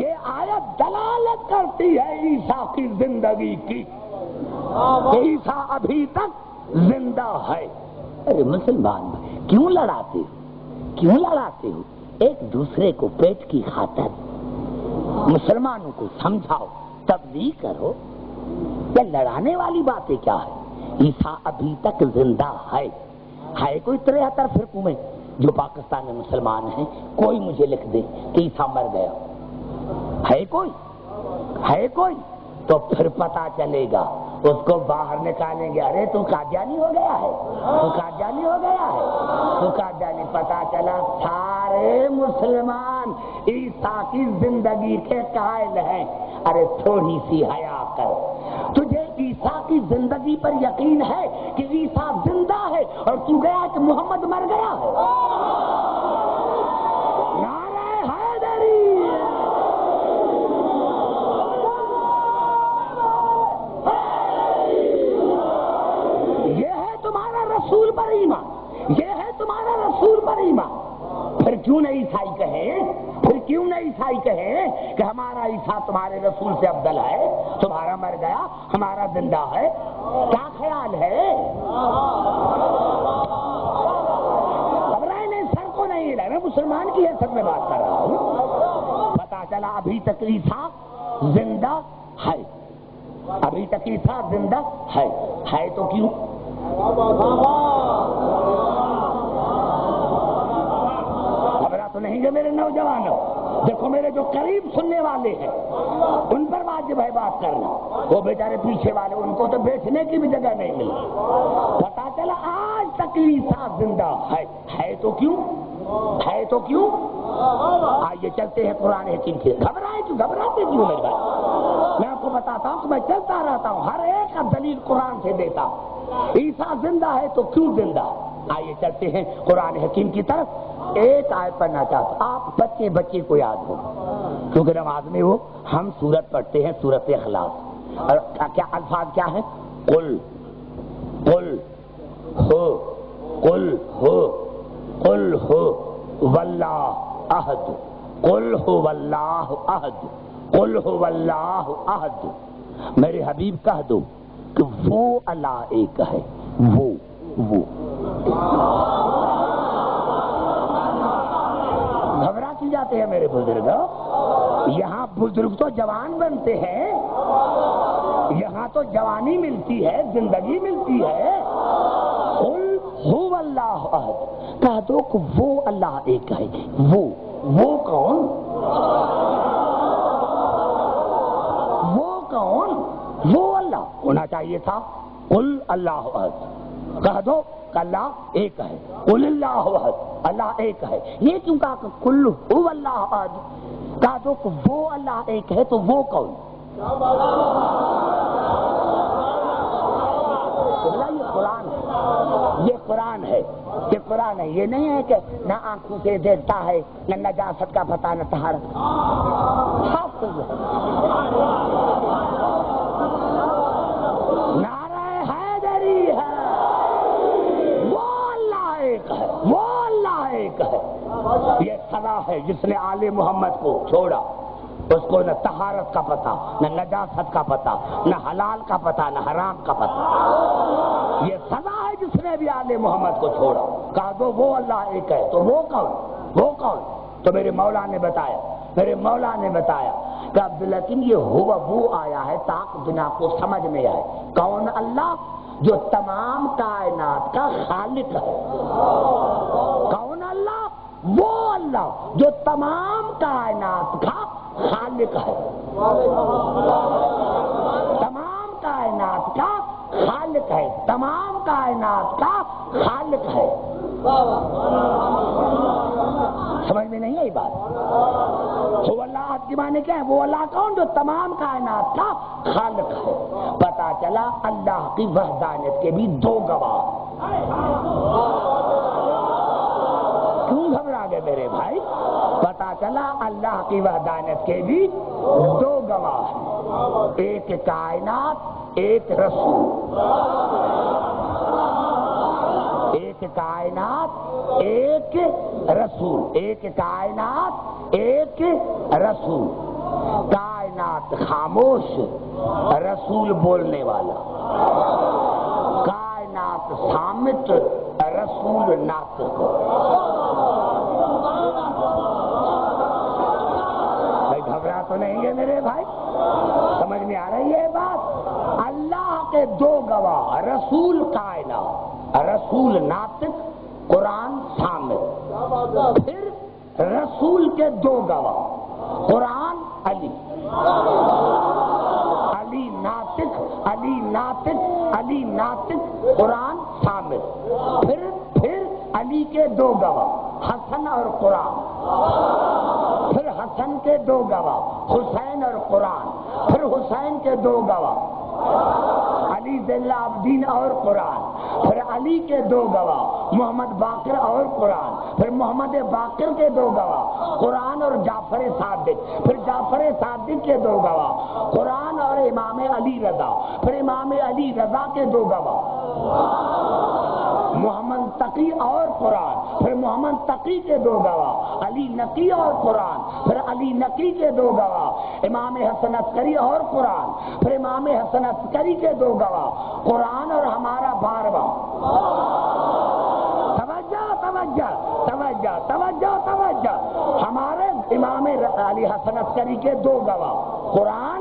یہ آیت دلالت کرتی ہے عیسیٰ کی زندگی کی، کہ عیسیٰ ابھی تک زندہ ہے۔ ارے مسلمان بھائی، کیوں لڑاتے ہو؟ کیوں لڑاتے ہو؟ ایک دوسرے کو پیٹ کی خاطر مسلمانوں کو سمجھاؤ، تبلیغ کرو، یہ لڑانے والی باتیں کیا ہے؟ عیسیٰ ابھی تک زندہ ہے۔ کوئی 73 فرقوں میں جو پاکستان میں مسلمان ہیں، کوئی مجھے لکھ دے کہ عیسیٰ مر گیا ہے؟ کوئی ہے؟ کوئی؟ تو پھر پتا چلے گا، اس کو باہر نکالیں گے، ارے تو قادیانی ہو گیا ہے، تو قادیانی ہو گیا ہے، تو قادیانی۔ پتا چلا سارے مسلمان عیسیٰ کی زندگی کے قائل ہیں۔ ارے تھوڑی سی حیا کر، تجھے عیسیٰ کی زندگی پر یقین ہے کہ عیسیٰ زندہ ہے، اور تو گیا کہ محمد مر گیا ہے؟ نعرہ حیدری! رسول پر ایمان، یہ ہے تمہارا رسول پر ایمان۔ پھر کیوں نہ عیسائی کہیں، پھر کیوں نہ عیسائی کہیں کہ ہمارا عیسیٰ تمہارے رسول سے افضل ہے، تمہارا مر گیا، ہمارا زندہ ہے؟ کیا خیال ہے؟ گھبرائے نہیں، سر کو نہیں ہلا، میں مسلمان کی حیثیت میں بات کر رہا ہوں۔ پتا چلا ابھی تک عیسیٰ زندہ ہے، ابھی تک عیسیٰ زندہ ہے تو کیوں؟ خبرہ تو نہیں ہے میرے نوجوانوں؟ دیکھو میرے جو قریب سننے والے ہیں ان پر واجب ہے بات کرنا، وہ بیچارے پیچھے والے ان کو تو بیٹھنے کی بھی جگہ نہیں ملی۔ پتا چلا آج تک عیسیٰ زندہ ہے تو کیوں؟ ہے تو کیوں؟ آئیے چلتے ہیں قرآن حکیم سے. گھبراتے کیوں میرے بھائی؟ میں آپ کو بتاتا ہوں کہ میں چلتا رہتا ہوں، ہر ایک کا دلیل قرآن سے دیتا ہوں. عیسیٰ زندہ ہے تو کیوں زندہ؟ آئیے چلتے ہیں قرآن حکیم کی طرف. ایک آیت پڑھنا چاہتا ہوں، آپ بچے کو یاد ہو، کیونکہ نماز میں وہ ہم سورت پڑھتے ہیں، سورت اخلاص. اور کیا الفاظ کیا ہیں؟ قل ہو واللہ احد، قل ہو واللہ احد، قل ہو واللہ احد. میرے حبیب کہہ دو کہ وہ اللہ ایک ہے. وہ گھبرا کی جاتے ہیں میرے بزرگ. یہاں بزرگ تو جوان بنتے ہیں، یہاں تو جوانی ملتی ہے، زندگی ملتی ہے. قل هو اللہ احد، کہہ دو کہ وہ اللہ ایک ہے. وہ کون؟ وہ اللہ ہونا چاہیے تھا. قل اللہ احد، کہہ دو کہ اللہ ایک ہے. قل اللہ احد، اللہ ایک ہے. یہ کیوں کہا کہ قل هو اللہ احد؟ کہہ دو کہ وہ اللہ ایک ہے، تو وہ کون؟ یہ قرآن ہے. یہ نہیں ہے کہ نہ آنکھوں سے دیکھتا ہے، نہ نجاست کا پتہ، نہ طہارت کا. نعرہ حیدری ہے. وہ اللہ ایک ہے، وہ اللہ ایک ہے. یہ سزا ہے جس نے آل محمد کو چھوڑا. اس کو نہ طہارت کا پتہ، نہ نجاست کا پتہ، نہ حلال کا پتہ، نہ حرام کا پتہ. یہ سزا ہے جس نے بھی آل محمد کو چھوڑا. کہا دو وہ اللہ ایک ہے، تو وہ کون؟ تو میرے مولا نے بتایا کہ عبدالحکیم یہ ہوا وہ آیا ہے تاکہ دنیا کو سمجھ میں آئے. کون اللہ؟ جو تمام کائنات کا خالق ہے. کون اللہ؟ وہ اللہ جو تمام کائنات کا خالق ہے. تمام کائنات کا خالق ہے. تمام کائنات کا خالق ہے. سمجھ میں نہیں آئی بات؟ وہ اللہ کی معنی کیا ہے؟ وہ اللہ کون؟ جو تمام کائنات کا خالق ہے. پتا چلا اللہ کی وحدانیت کے بھی دو گواہ. کیوں گھبرا گئے میرے بھائی؟ پتا چلا اللہ کی وحدانیت کے بھی دو گواہ ہیں. ایک کائنات، ایک رسول. ایک کائنات، ایک رسول. ایک کائنات، ایک رسول. کائنات خاموش، رسول بولنے والا. کائنات صامت، رسول ناطق. گھبرا تو نہیں ہے میرے بھائی؟ سمجھ میں آ رہی ہے بات؟ اللہ کے دو گواہ، رسول کائنات، رسول ناطق، قرآن صامت. پھر رسول کے دو گواہ، قرآن علی. علی ناطق، علی ناطق، علی ناطق، قرآن صامت. پھر علی کے دو گواہ، حسن اور قرآن. پھر حسن کے دو گواہ، حسین اور قرآن. پھر حسین کے دو گواہ، علی ذی العابدین اور قرآن. پھر علی کے دو گواہ، محمد باقر اور قرآن. پھر محمد باقر کے دو گواہ، قرآن اور جعفر صادق. پھر جعفر صادق کے دو گواہ، قرآن اور امام علی رضا. پھر امام علی رضا کے دو گواہ، محمد تقی اور قرآن. پھر محمد تقی کے دو گواہ، علی نقی اور قرآن. پھر علی نقی کے دو گواہ، امام حسن عسکری اور قرآن. پھر امام حسن عسکری کے دو گواہ، قرآن اور ہمارا 12واں. توجہ. ہمارے امام علی حسن عسکری کے دو گواہ، قرآن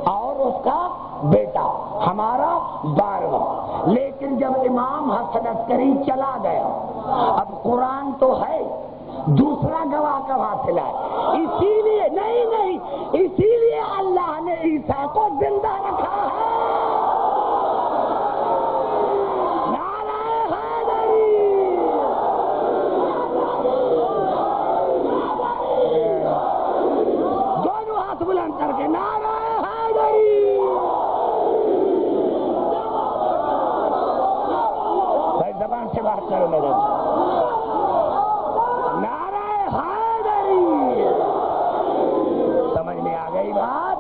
اور اس کا بیٹا، ہمارا 12واں. لیکن جب امام حسن عسکری چلا گیا، اب قرآن تو ہے، دوسرا گواہ کب حاصل ہے؟ اسی لیے اللہ نے عیسیٰ کو زندہ رکھا ہے. نعرہ حیدری. سے بات کرو میرے نعرہ حیدری، سمجھ میں آ گئی بات؟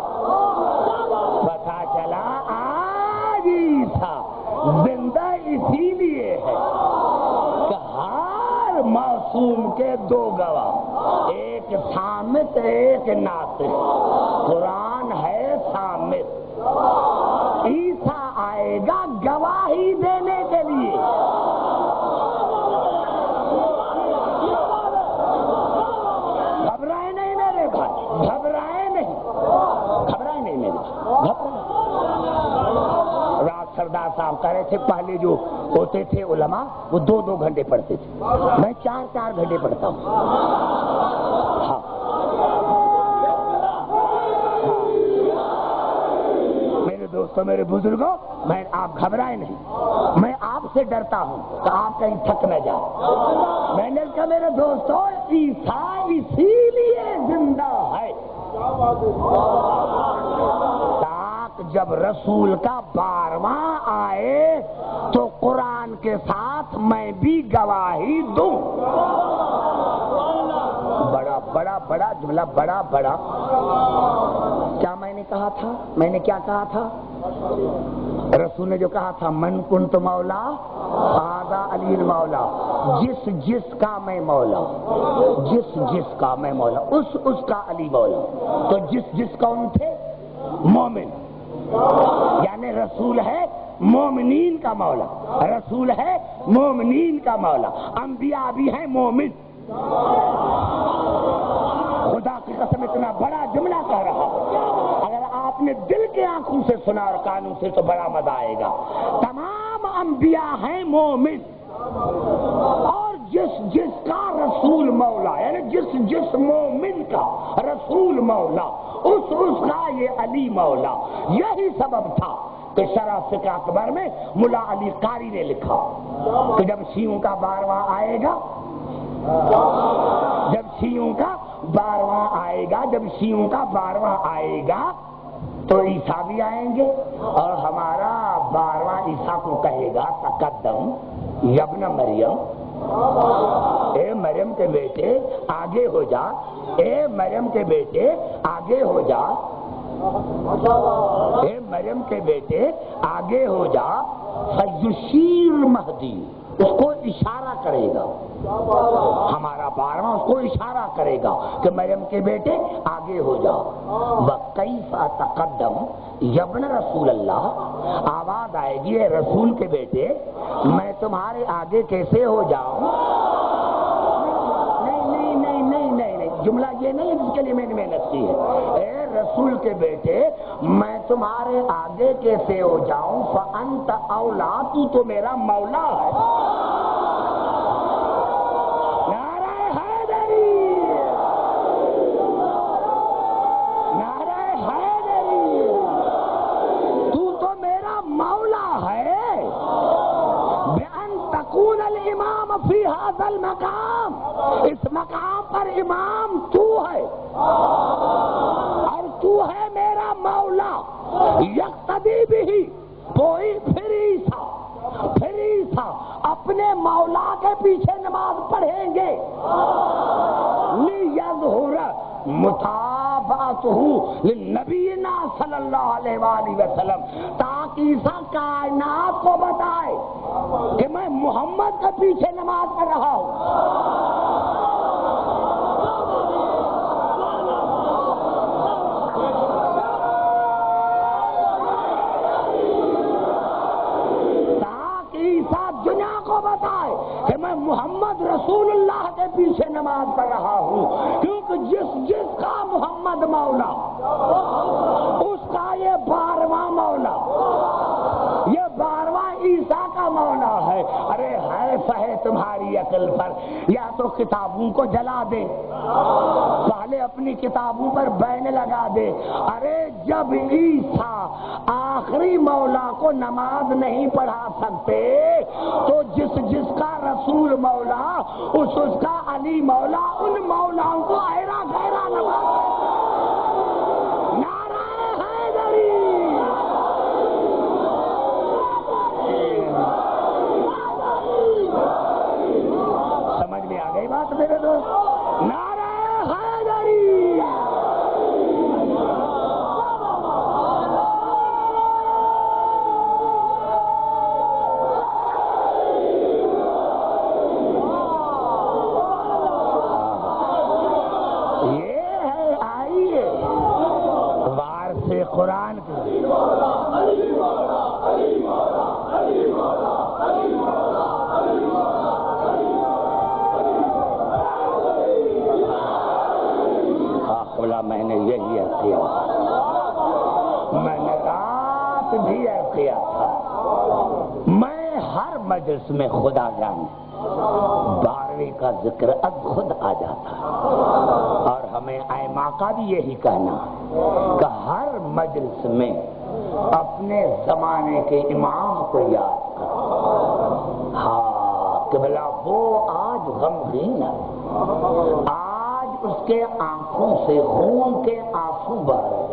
پتہ چلا آج عیسیٰ زندہ اسی لیے ہے کہ ہر معصوم کے دو گواہ، ایک صامت ایک ناطق۔ قرآن ہے صامت، عیسیٰ آئے گا گواہی دینے کے لیے۔ گھبرائے نہیں میرے بھائی، گھبرائے نہیں، گھبرائے نہیں میرے بھائی۔ رات سردار صاحب کہہ رہے تھے پہلے جو ہوتے تھے علماء وہ 2 گھنٹے پڑھتے تھے، میں 4 گھنٹے پڑھتا ہوں۔ ہاں میرے دوستوں میرے بزرگوں، میں آپ گھبرائے نہیں، میں آپ سے ڈرتا ہوں کہ آپ کہیں تھک نہ جائے۔ میں نے کہا میرے دوستوں عیسیٰ اسی لیے زندہ ہے تاکہ جب رسول کا 12واں آئے تو قرآن کے ساتھ میں بھی گواہی دوں۔ بڑا جملہ، بڑا کیا میں نے کہا تھا؟ میں نے کیا کہا تھا؟ رسول نے جو کہا تھا من کنت مولا فہذا علی المولا، جس کا میں مولا، جس کا میں مولا اس کا علی مولا۔ تو جس کون تھے؟ مومن، یعنی رسول ہے مومنین کا مولا، رسول ہے مومنین کا مولا، انبیاء بھی ہیں مومن۔ خدا کی قسم اتنا بڑا جملہ کہہ رہا، اگر آپ نے دل کے آنکھوں سے سنا اور کانوں سے تو بڑا مزہ آئے گا۔ تمام انبیاء ہیں مومن، اور جس کا رسول مولا، یعنی جس مومن کا رسول مولا اس کا یہ علی مولا۔ یہی سبب تھا کہ شرح فقہ اکبر میں ملا علی قاری نے لکھا کہ جب شیعوں کا 12واں آئے گا، جب شیعوں کا 12واں آئے گا، جب شیعوں کا 12واں آئے گا تو عیسیٰ بھی آئیں گے، اور ہمارا 12واں عیسیٰ کو کہے گا تقدم یبن مریم، اے مریم کے بیٹے آگے ہو جا، اے مریم کے بیٹے آگے ہو جا، اے مریم کے بیٹے آگے ہو جا، فیشیر مہدی، اس کو اشارہ کرے گا، ہمارا 12واں اس کو اشارہ کرے گا کہ مریم کے بیٹے آگے ہو جاؤ۔ وَكَيْفَ تَقَدَّمُ یبن رسول اللہ، آواز آئے گی اے رسول کے بیٹے میں تمہارے آگے کیسے ہو جاؤں؟ نہیں، جملہ یہ نہیں جس کے لیے میں نے محنت کی ہے۔ اے رسول کے بیٹے میں تمہارے آگے کیسے ہو جاؤں؟ فَأَنْتَ أَوْلَىٰ، تو میرا مولا ہے۔ فی ھذا المقام، اس مقام پر امام تو ہے اور تو ہے میرا مولا۔ یقتدی بھی کوئی پھر عیسیٰ اپنے مولا کے پیچھے نماز پڑھیں گے، لیظہر متابعتہ لنبینا صلی اللہ علیہ وآلہ وسلم، تاکہ عیسیٰ کائنات کو بتائے کہ میں محمد کے پیچھے نماز پڑھ رہا ہوں۔ تاکہ عیسیٰ دنیا کو بتائے کہ میں محمد رسول اللہ کے پیچھے نماز پڑھ رہا ہوں، کیونکہ جس کا محمد مولا اس کا یہ 12واں مولا، یہ 12واں عیسیٰ کا مولا ہے۔ ارے ہے تمہاری عقل پر، یا تو کتابوں کو جلا دے، پہلے اپنی کتابوں پر بین لگا دے۔ ارے جب عیسیٰ آخری مولا کو نماز نہیں پڑھا سکتے تو جس کا رسول مولا اس کا علی مولا، ان مولاؤں کو ایرا گہرا نماز نعرہ حیدری قرآن کی بولا میں نے یہی کیا، میں نے رات بھی کیا تھا، میں ہر مجلس میں خدا جانے 12ویں کا ذکر اب خود آ جاتا ہے، اور ہمیں ائمہ کا بھی یہی کہنا کہ ہر مجلس میں اپنے زمانے کے امام کو یاد کرو۔ ہاں کہ بلا وہ آج غمگین ہے، آج اس کے آنکھوں سے خون کے آنسو بہ رہے،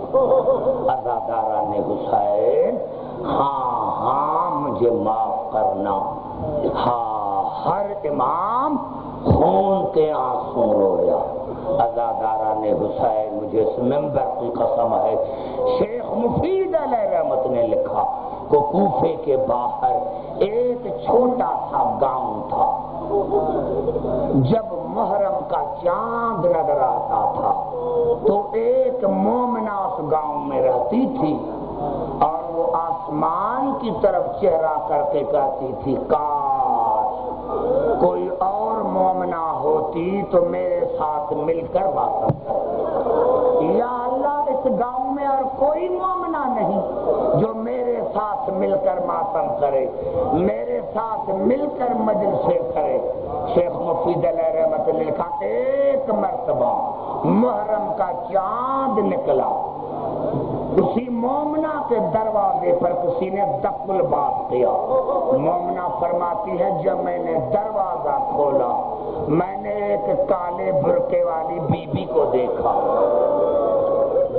عزاداران حسین ہاں مجھے معاف کرنا۔ ہاں ہر امام خون کے آنسو رویا، عزاداران حسین مجھے اس منبر کی قسم ہے، شیخ مفید علیہ رحمت نے لکھا کہ کوفے کے باہر ایک چھوٹا سا گاؤں تھا، جب محرم کا چاند نظر آتا تھا تو ایک مومنہ اس گاؤں میں رہتی تھی، اور وہ آسمان کی طرف چہرہ کر کے کہتی تھی کاش کوئی اور مومنہ ہوتی تو میرے ساتھ مل کر ماتم کرتی۔ یا اللہ اس گاؤں میں اور کوئی مومنہ نہیں جو میرے ساتھ مل کر ماتم کرے، میرے ساتھ مل کر مجلسیں کرے۔ شیخ مفید علیہ رحمت نے لکھا ایک مرتبہ محرم کا چاند نکلا، اسی مومنہ کے دروازے پر کسی نے دق الباب کیا، مومنہ فرماتی ہے جب میں نے دروازہ کھولا میں نے ایک کالے برقعے والی بی بی کو دیکھا،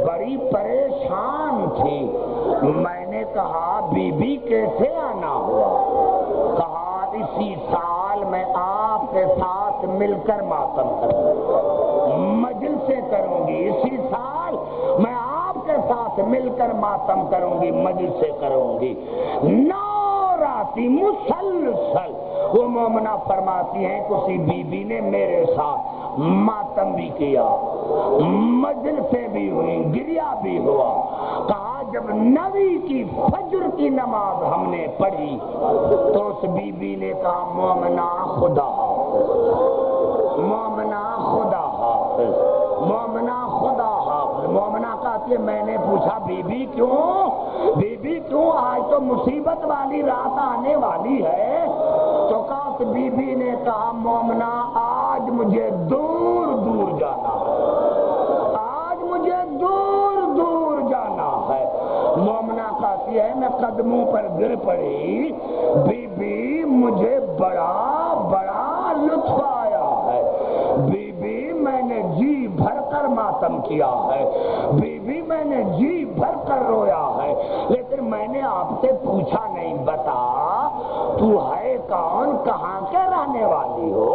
بڑی پریشان تھی، میں نے کہا بی بی کیسے آنا ہوا؟ کہا اسی سال میں آپ کے ساتھ مل کر ماتم کروں گی، مجلسیں کروں گی، اسی سال میں آپ کے ساتھ مل کر ماتم کروں گی، مجلسیں کروں گی۔ 9 راتی مسلسل وہ مومنہ فرماتی ہیں کسی بی بی نے میرے ساتھ ماتم بھی کیا، مجلسیں بھی ہوئی، گریا بھی ہوا۔ کہا جب 9 کی فجر کی نماز ہم نے پڑھی تو اس بی بی نے کہا مومنہ خدا حافظ، مومنہ خدا حافظ، مومنہ خدا حافظ۔ مومنہ کہتی ہے میں نے پوچھا بی بی کیوں؟ بی بی کیوں؟ آج تو مصیبت والی رات آنے والی ہے۔ تو کہا بی بی نے کہا مومنہ آج مجھے دور دور جانا ہے، آج مجھے دور دور جانا ہے۔ مومنہ کہتی ہے میں قدموں پر گر پڑی، بی بی مجھے بڑا بڑا لطف آیا ہے، بی بی میں نے جی بھر کر ماتم کیا ہے، بی بی میں نے جی بھر کر رویا ہے، لیکن میں نے آپ سے پوچھا نہیں بتا تو ہے کون، کہاں کے رہنے والی ہو؟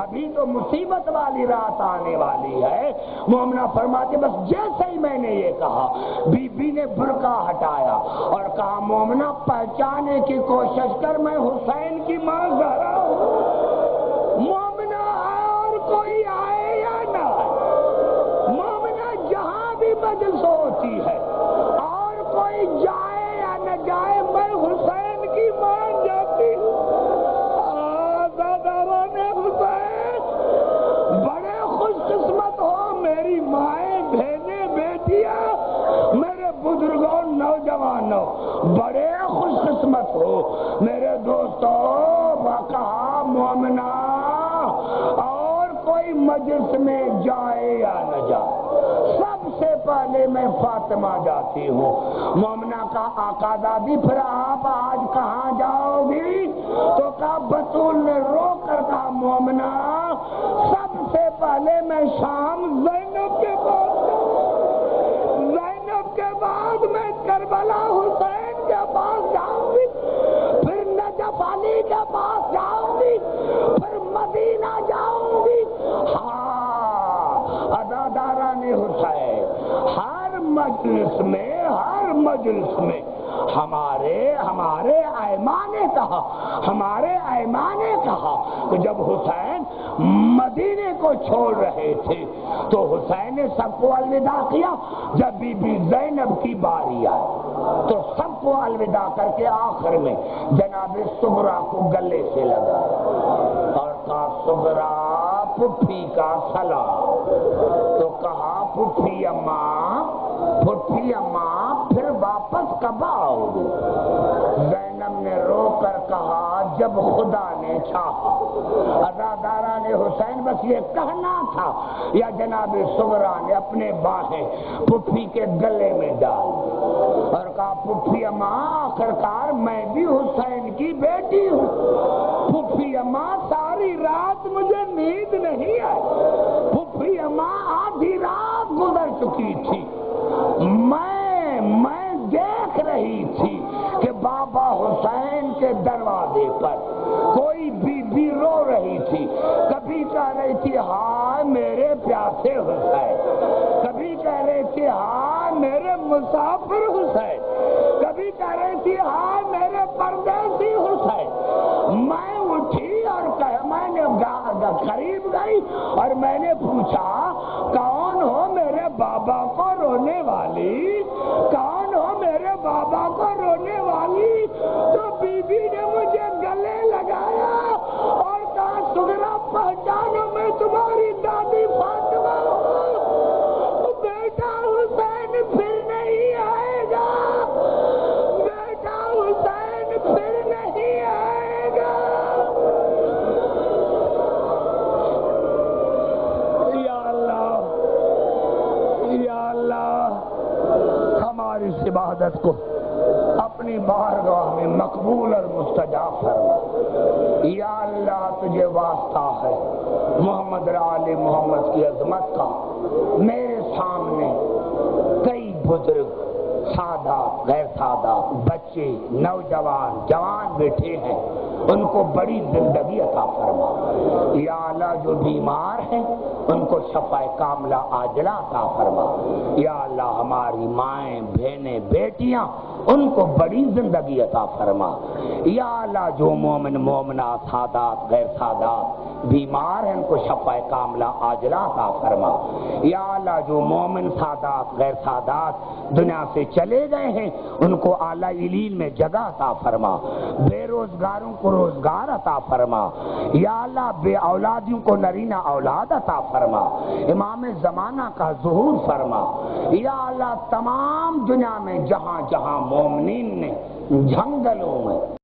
ابھی تو مصیبت والی رات آنے والی ہے۔ مومنہ فرماتے بس جیسے ہی میں نے یہ کہا بی بی نے برقع ہٹایا اور کہا مومنہ پہچانے کی کوشش کر میں حسین کی ماں زہرا ہوں۔ مومنہ اور کوئی آئے یا نہ آئے، مومنہ جہاں بھی مجلس ہوتی ہے اور کوئی جائے یا نہ جائے میں حسین کی مان جاتی ہوں۔ بڑے خوش قسمت ہو میری مائیں بہنیں بیٹیاں، میرے بزرگوں نوجوانوں، بڑے خوش قسمت ہو میرے دوستوں۔ کہا مومنہ اور کوئی مجلس میں جائے یا نہ جائے سب سے پہلے میں فاطمہ جاتی ہوں۔ مومنہ کا آقا دادی پھر آپ آج کہاں جاؤ گی؟ تو کہا بطول نے رو کر کہا مومنہ سب سے پہلے میں شام زینب کے پاس جاؤں، زینب کے بعد میں کربلا حسین کے پاس جاؤں گی، پھر نجف علی کے پاس جاؤں گی، پھر مدینہ جاؤں گی، مجلس میں، ہر مجلس میں ہمارے ائمہ نے کہا، ہمارے ائمہ نے کہا کہ جب حسین مدینے کو چھوڑ رہے تھے تو حسین نے سب کو الوداع کیا. جب بی بی زینب کی باری آئی تو سب کو الوداع کر کے آخر میں جناب صغرا کو گلے سے لگا اور کہا صغرا پھپھی کا سلام. تو کہا پھپھی اماں پھر واپس کب آؤ گے؟ زینب نے رو کر کہا جب خدا نے چاہا. عزادارہ نے حسین بس یہ کہنا تھا یا جناب صغرا نے اپنے باہیں پھپھی کے گلے میں ڈال اور کہا پھپھی اماں آخرکار میں بھی حسین کی بیٹی ہوں. پھپھی اماں ساری رات مجھے نیند نہیں آئی. پھپھی اماں آدھی رات گزر چکی تھی. میں دیکھ رہی تھی کہ بابا حسین کے دروازے پر کوئی بی بی رو رہی تھی. کبھی کہہ رہی تھی ہائے میرے پیاسے حسین، کبھی کہہ رہی تھی ہائے میرے مسافر حسین، کبھی کہہ رہی تھی ہائے میرے پردیسی حسین. میں اٹھی اور میں نے قریب گئی اور میں نے پوچھا کون ہو میرے بابا کو رونے والی، کون ہو میرے بابا کو رونے والی؟ تو بی بی نے مجھے گلے لگایا اور کہا صغرا پہچانو میں تمہاری دادی فاطمہ ہوں. بیٹا حسین پھر نہیں آئے گا، بیٹا حسین پھر نہیں آئے گا. یا اللہ یا اللہ ہماری اس عبادت کو اپنی بارگاہ میں مقبول اور مستجاب فرما. یا اللہ تجھے واسطہ ہے محمد آل محمد کی عظمت کا. میرے سامنے کئی بزرگ سادات غیر سادات بچے نوجوان جوان بیٹھے ہیں، ان کو بڑی زندگی عطا فرما. یا اللہ جو بیمار ہیں ان کو شفا کاملہ عاجلہ عطا فرما. یا اللہ ہماری مائیں بہنیں بیٹیاں ان کو بڑی زندگی عطا فرما. یا اللہ جو مومن مومنات سادات غیر سادات بیمار ہیں ان کو شفا کاملہ عاجلہ عطا فرما. یا اللہ جو مومن سادات غیر سادات دنیا سے چلے گئے ہیں ان کو اعلیٰ علیل میں جگہ عطا فرما. بے روزگاروں کو روزگار عطا فرما. یا اللہ بے اولادیوں کو نرینہ اولاد عطا فرما. امام زمانہ کا ظہور فرما. یا اللہ تمام دنیا میں جہاں جہاں مومنین نے جنگلوں میں